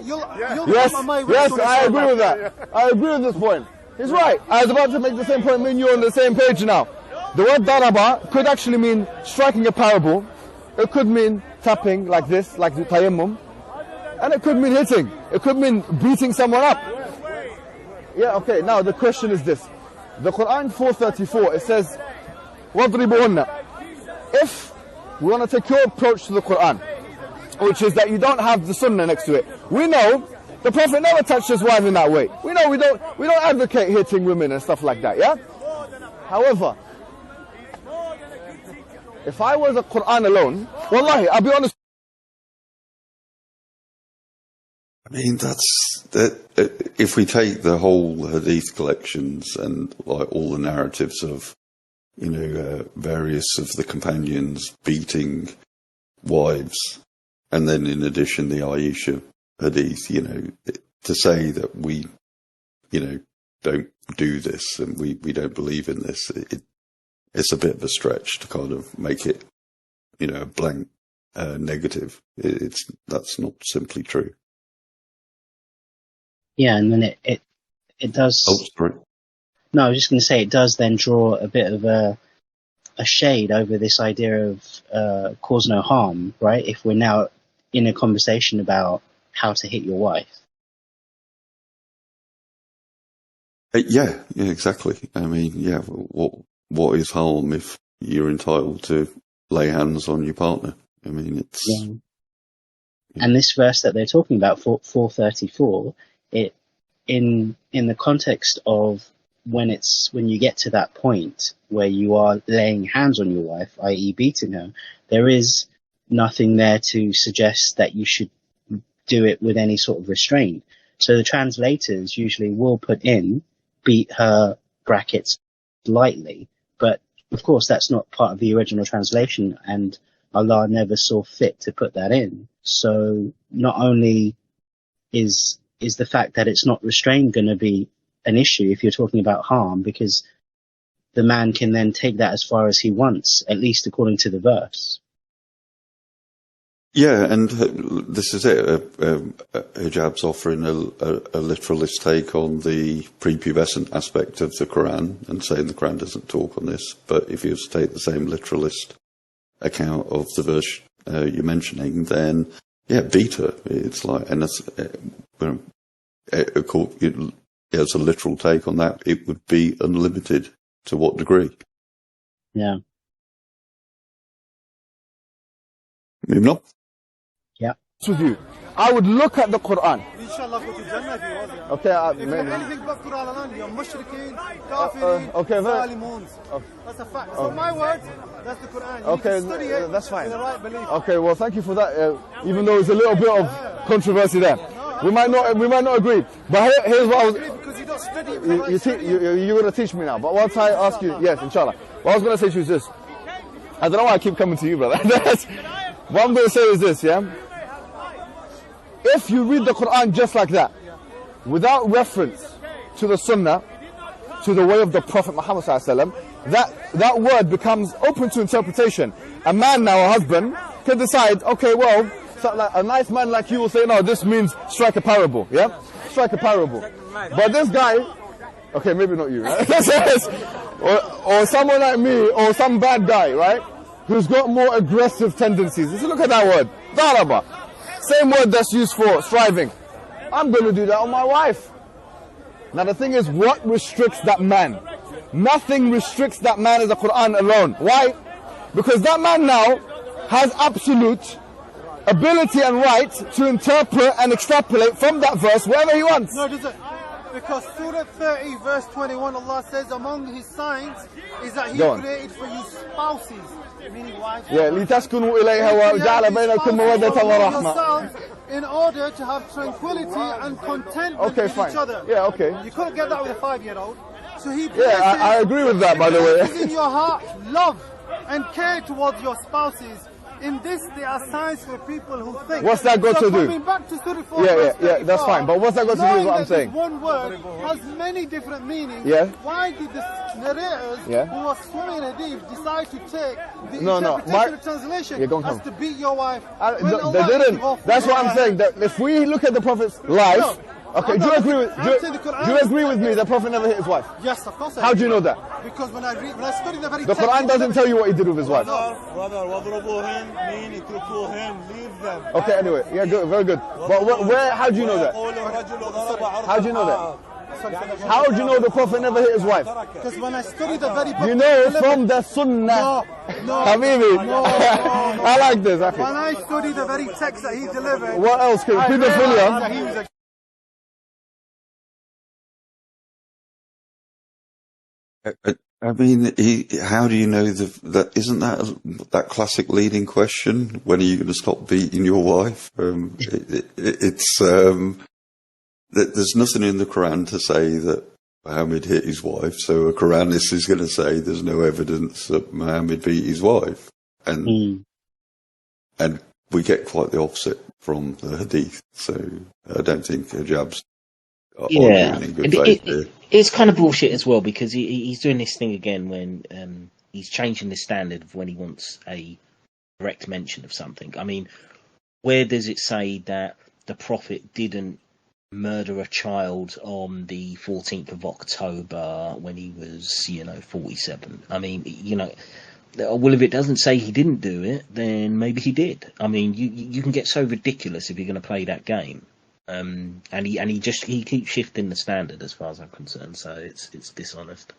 Yes, I agree with that. I agree with this point. He's right. I was about to make the same point, me and you on the same page now. The word daraba could actually mean striking a parable. It could mean tapping like this, like the tayammum. And it could mean hitting. It could mean beating someone up. Yeah, okay. Now the question is this. The Quran 4:34, it says, وَاضْرِبُهُنَّ. If we want to take your approach to the Quran, which is that you don't have the sunnah next to it. We know the Prophet never touched his wife in that way. We know we don't advocate hitting women and stuff like that, yeah? However, if I was a Quran alone, wallahi, I'll be honest. I mean, if we take the whole hadith collections and like all the narratives of, various of the companions beating wives, and then in addition the Aisha hadith, to say that we, don't do this and we don't believe in this, it's a bit of a stretch to kind of make it, a blank negative. That's not simply true. Yeah, and then it does. Oh, sorry. No, I was just going to say it does then draw a bit of a shade over this idea of cause no harm, right? If we're now in a conversation about how to hit your wife. Yeah, exactly. I mean, yeah, what is harm if you're entitled to lay hands on your partner? I mean, it's... Yeah. And this verse that they're talking about, 434, it in the context of when you get to that point where you are laying hands on your wife, i.e. beating her, there is nothing there to suggest that you should do it with any sort of restraint. So the translators usually will put in beat her brackets lightly, but of course that's not part of the original translation, and Allah never saw fit to put that in. So not only is the fact that it's not restrained going to be an issue if you're talking about harm, because the man can then take that as far as he wants, at least according to the verse. Yeah, and this is it. Hijab's offering a literalist take on the prepubescent aspect of the Quran and saying the Quran doesn't talk on this. But if you was to take the same literalist account of the verse you're mentioning, then yeah, beat her. It's like, and that's as a literal take on that, it would be unlimited. To what degree? Yeah. Moving on. Yeah. with you. I would look at the Quran. Inshallah, go to Jannah if you was, yeah. Okay, if you have anything but Quran alone, you're mushrikeen, kafirin, zalimun. That's a fact. So my words, that's the Quran. You okay, study it that's fine. with the right belief. Okay, well, thank you for that. Even though there's a little bit of controversy there, we might not agree. But here's what I was. Because you don't study it. You're going to teach me now. But once I ask you, yes, inshallah. What I was going to say to you is this. I don't know why I keep coming to you, brother. What I'm going to say is this, yeah. If you read the Quran just like that, without reference to the Sunnah, to the way of the Prophet Muhammad ﷺ, that word becomes open to interpretation. A man now, a husband, can decide, okay, well, so like a nice man like you will say, no, this means strike a parable, yeah? Strike a parable. But this guy, okay, maybe not you, right? or someone like me, or some bad guy, right? Who's got more aggressive tendencies. Let's look at that word, daraba. Same word that's used for striving. I'm going to do that on my wife. Now the thing is, what restricts that man? Nothing restricts that man as the Quran alone. Why? Because that man now has absolute ability and right to interpret and extrapolate from that verse wherever he wants. No, does it? Because Surah 30 verse 21, Allah says among his signs is that he created for you spouses, meaning wives. Yeah, لِتَسْكُنُوا إِلَيْهَا وَجَعَلَ بَيْنَكُمْ مَوَدَّةً وَرَحْمَةً. In order to have tranquility and contentment with each other. Yeah, okay. You couldn't get that with a 5-year-old. So he I agree with that, by the way. in your heart love and care towards your spouses. In this, there are signs for people who think. What's that got to do? Coming back to 34, yeah, that's fine. But what's that got to do with what I'm saying? One word has many different meanings. Yeah. Why did the narrators who are swimming in Hadith decide to take the interpretation of translation as to beat your wife? They didn't. That's what I'm saying. That if we look at the Prophet's life. Okay, do you agree with me that Prophet never hit his wife? Yes, of course. How do you know that? Because when I study the very the Quran doesn't tell you what he did with his wife. Brother, leave them. Okay, anyway, yeah, good, very good. But how do you know that? How do you know that? How do you know the Prophet never hit his wife? Because when I study the very book, you know from the Sunnah. Habibi. I like this. When I study the very text that he delivered. What else? Can you repeat the Sunnah? I mean, how do you know that isn't that classic leading question? When are you going to stop beating your wife? There's nothing in the Quran to say that Muhammad hit his wife, so a Quranist is going to say there's no evidence that Muhammad beat his wife, and we get quite the opposite from the Hadith. So I don't think Hijab's in good faith here. It's kind of bullshit as well, because he's doing this thing again when he's changing the standard of when he wants a direct mention of something. I mean, where does it say that the Prophet didn't murder a child on the 14th of October when he was, 47? I mean, well, if it doesn't say he didn't do it, then maybe he did. I mean, you can get so ridiculous if you're going to play that game. And he keeps shifting the standard as far as I'm concerned, so it's dishonest.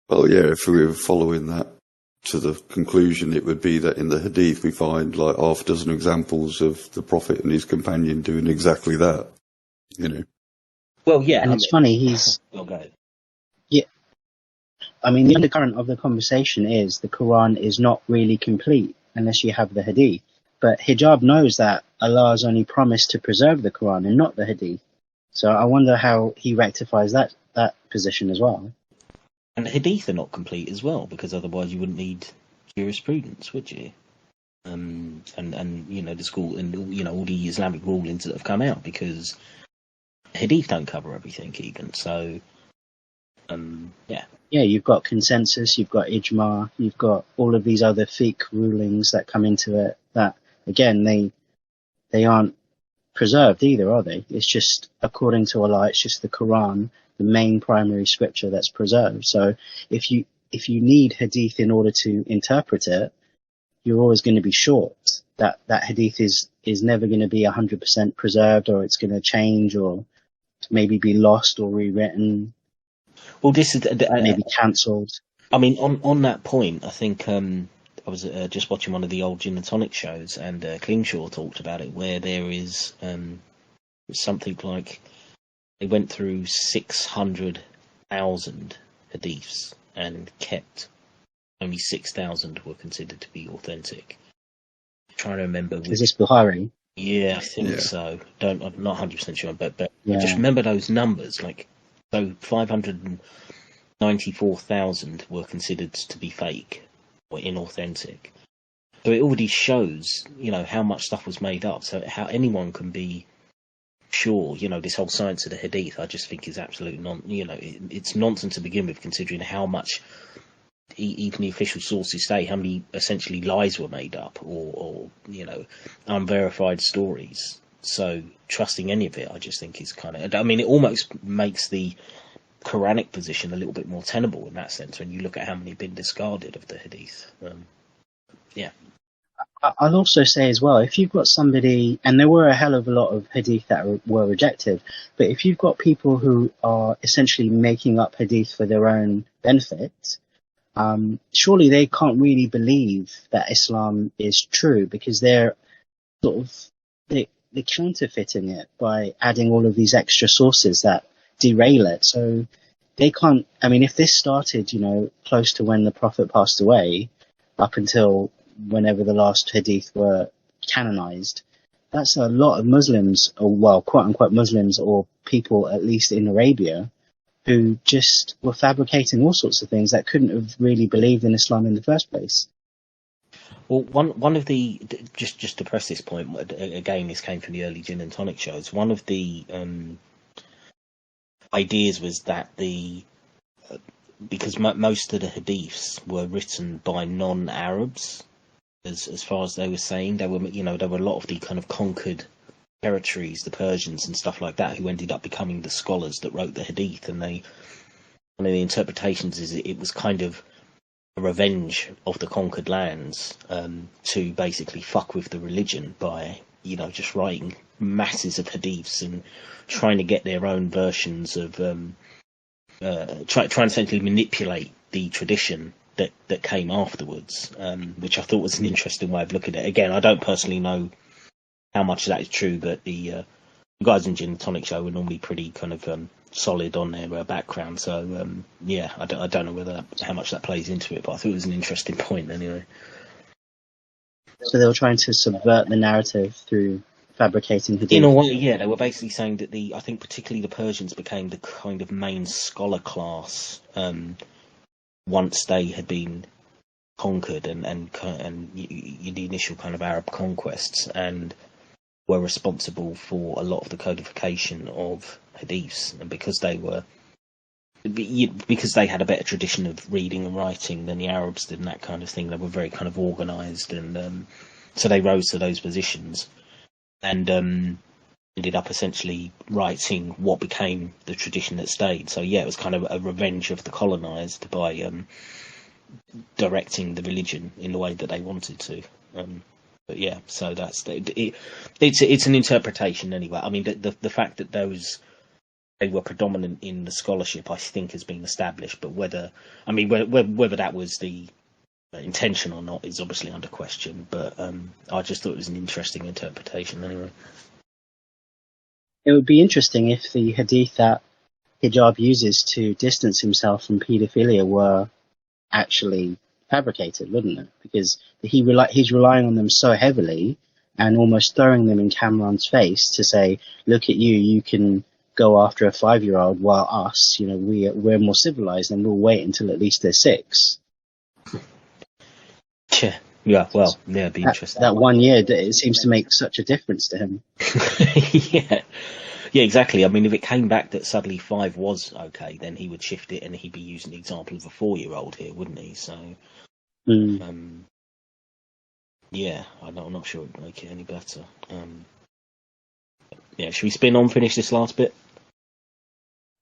Well, yeah, if we were following that to the conclusion, it would be that in the Hadith we find like half a dozen examples of the Prophet and his companion doing exactly that. Well, yeah, and it's funny. Yeah, I mean, the undercurrent of the conversation is the Quran is not really complete unless you have the Hadith. But Hijab knows that Allah has only promised to preserve the Quran and not the Hadith. So I wonder how he rectifies that position as well. And the Hadith are not complete as well, because otherwise you wouldn't need jurisprudence, would you? And the school and all the Islamic rulings that have come out, because Hadith don't cover everything even. So yeah. Yeah, you've got consensus, you've got ijma, you've got all of these other fiqh rulings that come into it that, again, they aren't preserved either, are they? It's just, according to Allah, it's just the Quran, the main primary scripture that's preserved. So if you need hadith in order to interpret it, you're always going to be short. That hadith is never going to be 100% preserved, or it's going to change, or maybe be lost or rewritten. Well, this is maybe cancelled. I mean, on that point, I think was just watching one of the old gin and tonic shows, and Klingshaw talked about it, where there is something like they went through 600,000 hadiths and kept only 6,000 were considered to be authentic. I'm trying to remember. Is this Bukhari? Yeah, I think so. I'm not 100% sure, but I just remember those numbers. Like, so 594,000 were considered to be fake or inauthentic. So it already shows, how much stuff was made up. So how anyone can be sure, this whole science of the hadith, I just think is absolute it's nonsense to begin with, considering how much even the official sources say, how many essentially lies were made up or unverified stories. So trusting any of it, I just think is it almost makes the Quranic position a little bit more tenable in that sense when you look at how many have been discarded of the hadith. I'll also say as well, if you've got somebody, and there were a hell of a lot of hadith that were rejected, but if you've got people who are essentially making up hadith for their own benefit, surely they can't really believe that Islam is true, because they're they're counterfeiting it by adding all of these extra sources that derail it. So they can't, if this started, close to when the Prophet passed away, up until whenever the last hadith were canonized, that's a lot of Muslims, or well, quote unquote Muslims, or people at least in Arabia, who just were fabricating all sorts of things that couldn't have really believed in Islam in the first place. Well, one of the, just to press this point, again, this came from the early gin and tonic shows, one of the ideas was that because most of the hadiths were written by non-Arabs, as far as they were saying, there were a lot of the kind of conquered territories, the Persians and stuff like that, who ended up becoming the scholars that wrote the hadith. And one of the interpretations is it was kind of a revenge of the conquered lands to basically fuck with the religion by just writing masses of hadiths and trying to get their own versions of try to essentially manipulate the tradition that came afterwards, which I thought was an interesting way of looking at it. Again, I don't personally know how much of that is true, but the guys in Gin and Tonic Show were normally pretty kind of solid on their background. So I don't know how much that plays into it, but I thought it was an interesting point anyway. So they were trying to subvert the narrative through fabricating hadith. In a way, yeah, they were basically saying that I think particularly the Persians became the kind of main scholar class once they had been conquered and the initial kind of Arab conquests, and were responsible for a lot of the codification of hadiths. And because they had a better tradition of reading and writing than the Arabs did and that kind of thing, they were very kind of organised, and so they rose to those positions and ended up essentially writing what became the tradition that stayed. So yeah, it was kind of a revenge of the colonised by directing the religion in the way that they wanted to. But yeah, so that's it's an interpretation anyway. I mean, the fact that they were predominant in the scholarship, I think, has been established. But whether that was the intention or not is obviously under question. But I just thought it was an interesting interpretation anyway. It would be interesting if the hadith that Hijab uses to distance himself from paedophilia were actually fabricated, wouldn't it? Because he's relying on them so heavily and almost throwing them in Cameron's face to say, look at you can go after a 5-year-old, while us, we're more civilized and we'll wait until at least they're 6. Yeah, well, yeah, it'd be interesting. That 1 year, it seems to make such a difference to him. Yeah, exactly. I mean, if it came back that suddenly 5 was okay, then he would shift it and he'd be using the example of a 4-year-old here, wouldn't he? So, yeah, I'm not sure it would make it any better. Yeah, should we spin on, finish this last bit?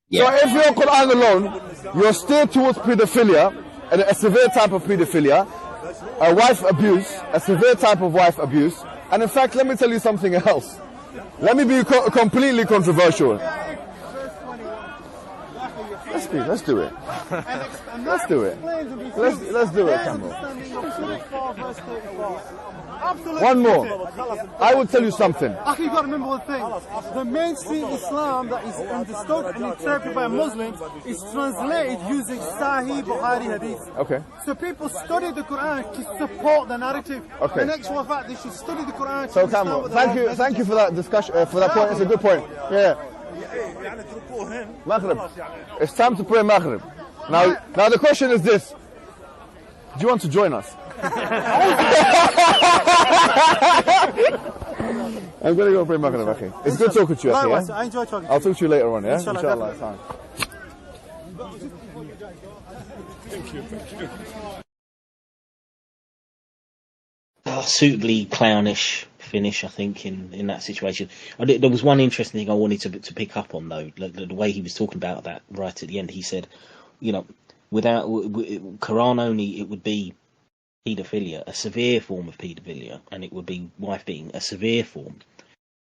Yeah. So if you're Quran alone, you're steered towards pedophilia, and a severe type of pedophilia, wife abuse, a severe type of wife abuse, and in fact, let me tell you something else. Let me be completely controversial. This speak. Let's do it. Let's do it. Let's do it, Cameron. One more. I will tell you something. You've got to remember one thing. The mainstream Islam that is understood and interpreted by Muslims is translated using Sahih Bukhari Hadith. Okay. So people study the Quran to support the narrative. Okay. In actual fact, they should study the Quran. So, Cameron, thank you for that discussion, for that point. It's a good point. Yeah. Maghrib. It's time to pray Maghrib. Now the question is this. Do you want to join us? I'm going to go pray Maghrib, okay? It's good talking to you, okay? Yeah? I enjoy talking to you. I'll talk to you later on, yeah? Inshallah. Thank you. Suitably clownish finish, I think, in that situation. There was one interesting thing I wanted to pick up on, though. The way he was talking about that right at the end. He said, without Quran only, it would be paedophilia, a severe form of paedophilia, and it would be wife beating, a severe form.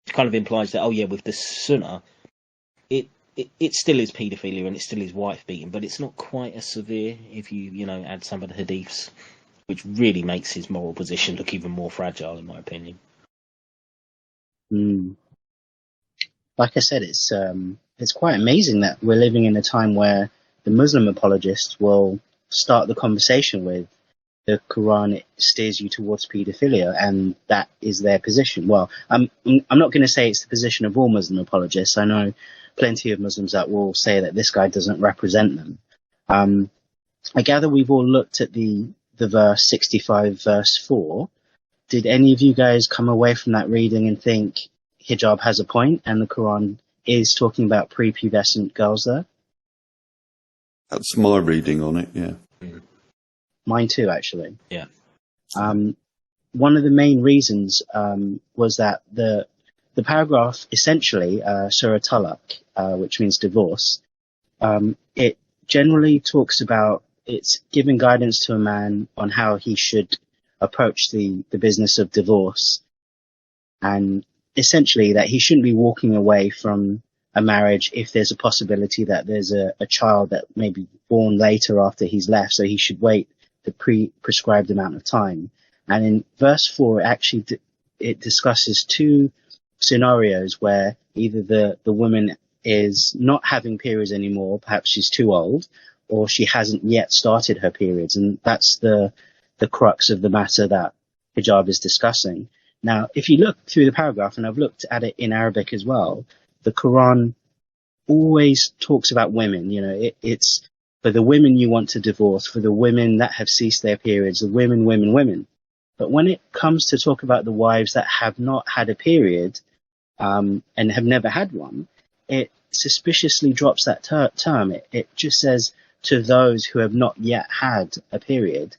It kind of implies that, with the Sunnah, it still is paedophilia and it still is wife beating, but it's not quite as severe if you add some of the hadiths, which really makes his moral position look even more fragile, in my opinion. Like I said, it's quite amazing that we're living in a time where the Muslim apologists will start the conversation with the Quran steers you towards paedophilia, and that is their position. Well, I'm not going to say it's the position of all Muslim apologists. I know plenty of Muslims that will say that this guy doesn't represent them. I gather we've all looked at the verse 65, verse 4. Did any of you guys come away from that reading and think hijab has a point and the Quran is talking about prepubescent girls there? That's my reading on it, yeah. Mine too, actually. Yeah. One of the main reasons was that the paragraph, essentially, Surah Talaq, which means divorce, it generally talks about it's giving guidance to a man on how he should approach the business of divorce, and essentially that he shouldn't be walking away from a marriage if there's a possibility that there's a child that may be born later after he's left, so he should wait the prescribed amount of time. And in verse 4, it discusses two scenarios where either the woman is not having periods anymore, perhaps she's too old, or she hasn't yet started her periods, and that's the crux of the matter that hijab is discussing. Now, if you look through the paragraph, and I've looked at it in Arabic as well, the Quran always talks about women. It's for the women you want to divorce, for the women that have ceased their periods, the women. But when it comes to talk about the wives that have not had a period and have never had one, it suspiciously drops that term. It just says to those who have not yet had a period.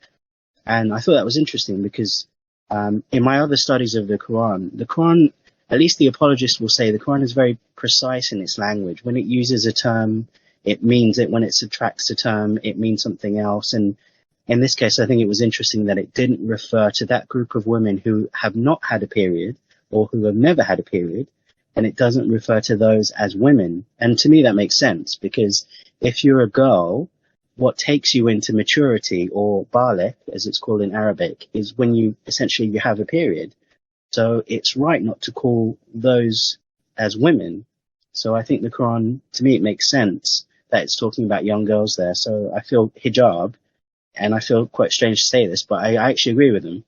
And I thought that was interesting because in my other studies of the Quran, at least the apologists will say the Quran is very precise in its language. When it uses a term, it means it. When it subtracts a term, it means something else. And in this case, I think it was interesting that it didn't refer to that group of women who have not had a period or who have never had a period, and it doesn't refer to those as women. And to me, that makes sense, because if you're a girl, what takes you into maturity, or baligh, as it's called in Arabic, is when you have a period. So it's right not to call those as women. So I think the Quran, to me, it makes sense that it's talking about young girls there. So I feel hijab, and I feel quite strange to say this, but I actually agree with them.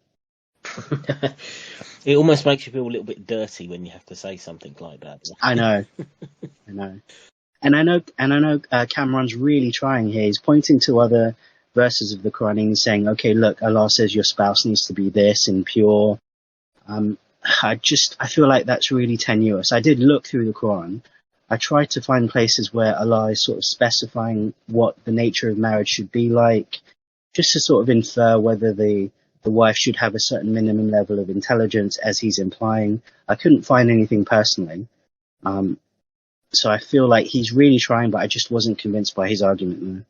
It almost makes you feel a little bit dirty when you have to say something like that. I know. And I know Cameron's really trying here. He's pointing to other verses of the Quran and saying, okay, look, Allah says your spouse needs to be this and pure. I feel like that's really tenuous. I did look through the Quran. I tried to find places where Allah is sort of specifying what the nature of marriage should be like, just to sort of infer whether the wife should have a certain minimum level of intelligence, as he's implying. I couldn't find anything personally. So I feel like he's really trying, but I just wasn't convinced by his argument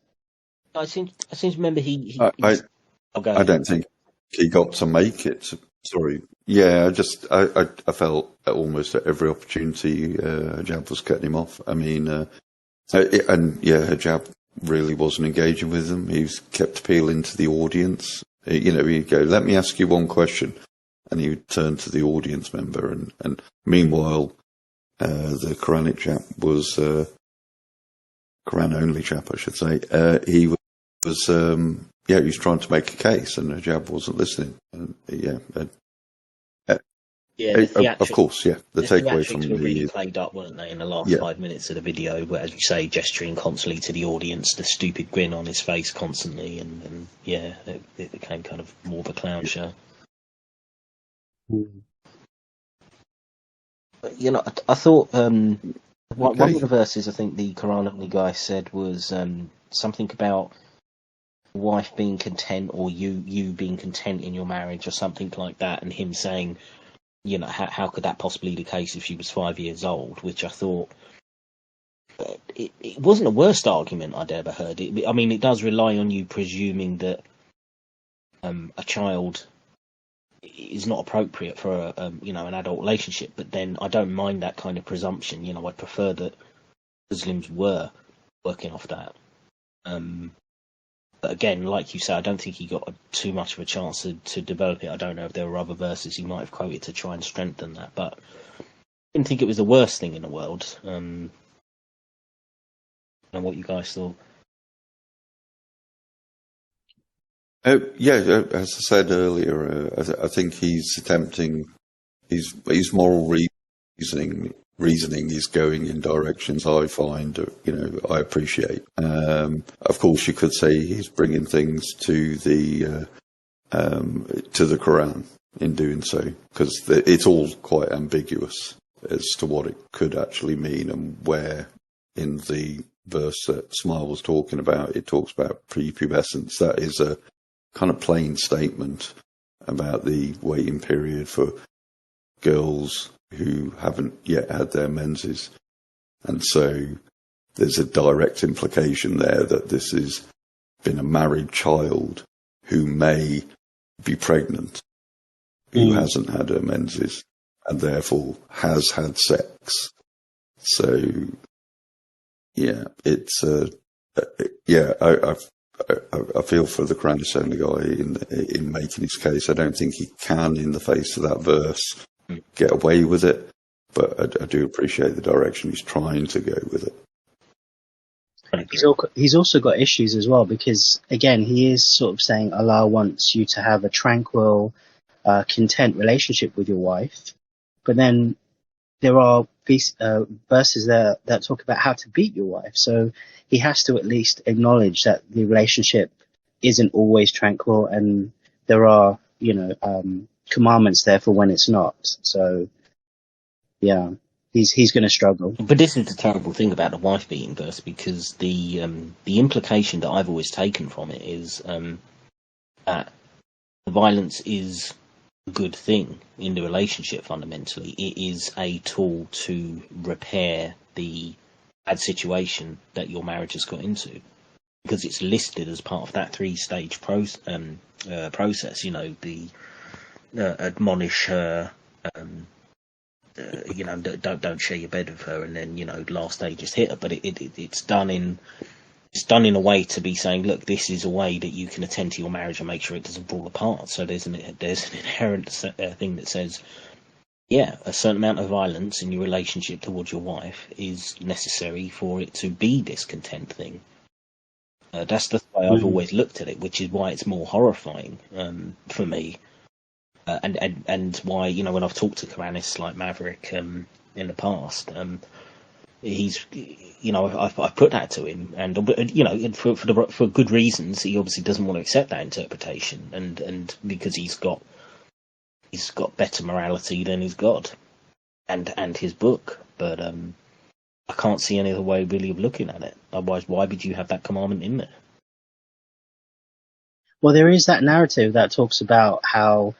there. I seem to remember I don't think he got to make it. Sorry. Yeah, I felt almost at every opportunity Hijab was cutting him off. I mean, hijab really wasn't engaging with them. He kept appealing to the audience. He'd go, let me ask you one question. And he would turn to the audience member. And meanwhile, the Quranic chap was, Quran only chap, I should say, he was, he was trying to make a case, and Hijab wasn't listening. And, of course, yeah. The takeaway from were really played up, weren't they, in the last 5 minutes of the video, where, as you say, gesturing constantly to the audience, the stupid grin on his face constantly, and it became kind of more of a clown show. But, I thought one of the verses I think the Quran only guy said was something about wife being content, or you being content in your marriage, or something like that, and him saying, how could that possibly be the case if she was 5 years old? Which I thought it wasn't the worst argument I'd ever heard. It does rely on you presuming that a child is not appropriate for an adult relationship. But then I don't mind that kind of presumption. I'd prefer that Muslims were working off that. But again, like you say, I don't think he got too much of a chance to develop it. I don't know if there were other verses he might have quoted to try and strengthen that, but I didn't think it was the worst thing in the world. I don't know what you guys thought. As I said earlier, I think he's attempting, his moral reasoning is going in directions I find, I appreciate. Of course, you could say he's bringing things to the Quran in doing so, because it's all quite ambiguous as to what it could actually mean, and where in the verse that Smmmile was talking about, it talks about prepubescence. That is a kind of plain statement about the waiting period for girls who haven't yet had their menses. And so there's a direct implication there that this has been a married child who may be pregnant, who hasn't had her menses, and therefore has had sex. So, it's I feel for the Quranist only guy in making his case. I don't think he can, in the face of that verse, get away with it, but I do appreciate the direction he's trying to go with it. He's also got issues as well, because again, he is sort of saying Allah wants you to have a tranquil, content relationship with your wife, but then there are verses there that talk about how to beat your wife. So he has to at least acknowledge that the relationship isn't always tranquil, and there are, commandments there for when it's not. So, he's going to struggle. But this is the terrible thing about the wife beating verse, because the implication that I've always taken from it is that violence is a good thing in the relationship. Fundamentally, it is a tool to repair the bad situation that your marriage has got into, because it's listed as part of that 3-stage process. The admonish her, don't share your bed with her, and then last stage is hit her. But it's done in a way to be saying, look, this is a way that you can attend to your marriage and make sure it doesn't fall apart. So there's an inherent thing that says, a certain amount of violence in your relationship towards your wife is necessary for it to be this content thing. That's the way I've always looked at it, which is why it's more horrifying for me. And why, when I've talked to Quranists like Maverick in the past, he's, I've put that to him, and for good reasons. He obviously doesn't want to accept that interpretation, and because he's got better morality than his God and his book. But I can't see any other way really of looking at it. Otherwise, why would you have that commandment in there? Well, there is that narrative that talks about how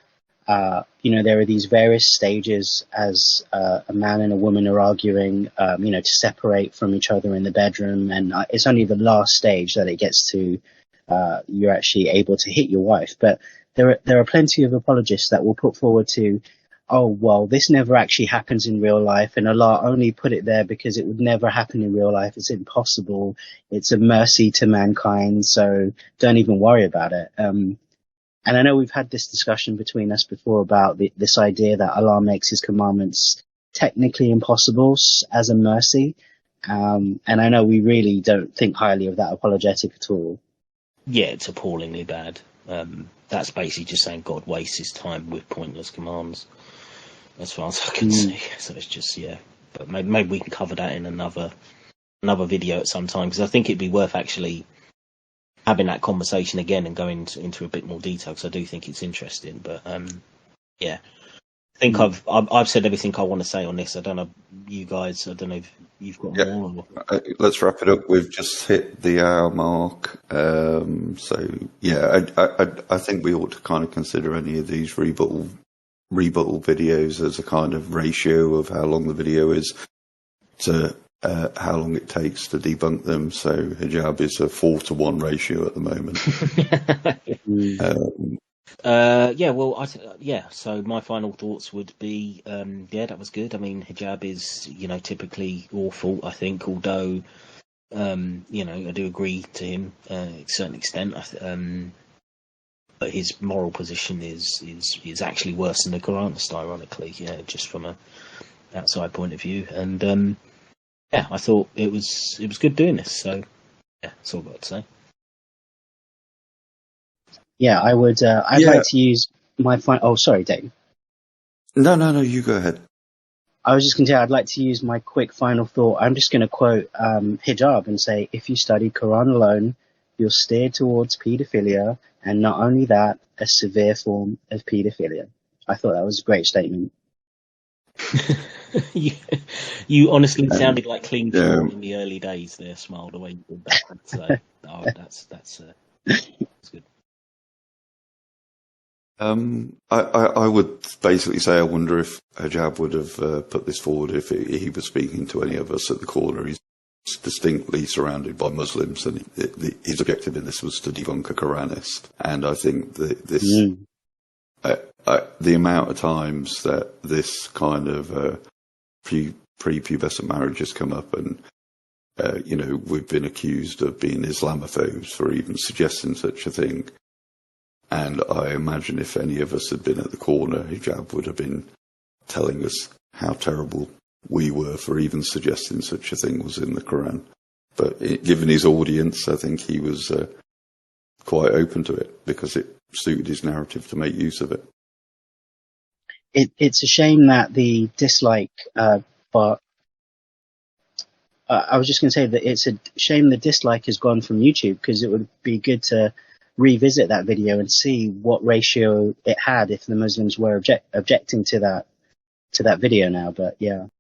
there are these various stages as a man and a woman are arguing, to separate from each other in the bedroom. And it's only the last stage that it gets to you're actually able to hit your wife. But there are plenty of apologists that will put forward to oh, well, this never actually happens in real life, and Allah only put it there because it would never happen in real life. It's impossible. It's a mercy to mankind, so don't even worry about it. And I know we've had this discussion between us before about this idea that Allah makes his commandments technically impossible as a mercy. And I know we really don't think highly of that apologetic at all. Yeah, it's appallingly bad. That's basically just saying God wastes his time with pointless commands, as far as I can see. So it's just, yeah. But maybe we can cover that in another video at some time, because I think it'd be worth actually having that conversation again and going into a bit more detail, because I do think it's interesting. But yeah, I think I've said everything I want to say on this. I don't know, you guys, I don't know if you've got more. Or... let's wrap it up. We've just hit the hour mark. So yeah, I think we ought to kind of consider any of these rebuttal videos as a kind of ratio of how long the video is to how long it takes to debunk them. So hijab is a 4-to-1 ratio at the moment. Yeah, well, so my final thoughts would be, yeah, that was good. I mean, hijab is, typically awful, I think, although, I do agree to him to a certain extent. But his moral position is actually worse than the Quranist, ironically, just from a outside point of view. And, yeah, I thought it was good doing this. So, yeah, that's all I've got to say. Yeah, I would. I'd like to use my final. Oh, sorry, Dave. No, you go ahead. I was just going to say I'd like to use my quick final thought. I'm just going to quote Hijab and say, if you study Quran alone, you're steered towards paedophilia, and not only that, a severe form of paedophilia. I thought that was a great statement. You honestly sounded like Clean Floor in the early days there, Smile, the way you did that. So, that's good. I would basically say I wonder if Hijab would have put this forward if he was speaking to any of us at the corner. He's distinctly surrounded by Muslims, and his objective in this was to debunk a Quranist. And I think that this, the amount of times that this kind of pre-pubescent marriage has come up, and we've been accused of being Islamophobes for even suggesting such a thing. And I imagine if any of us had been at the corner, Hijab would have been telling us how terrible we were for even suggesting such a thing was in the Quran. But given his audience, I think he was quite open to it because it suited his narrative to make use of it. It's a shame that the dislike, but I was just going to say that it's a shame the dislike has gone from YouTube, because it would be good to revisit that video and see what ratio it had if the Muslims were objecting to that video now. But yeah.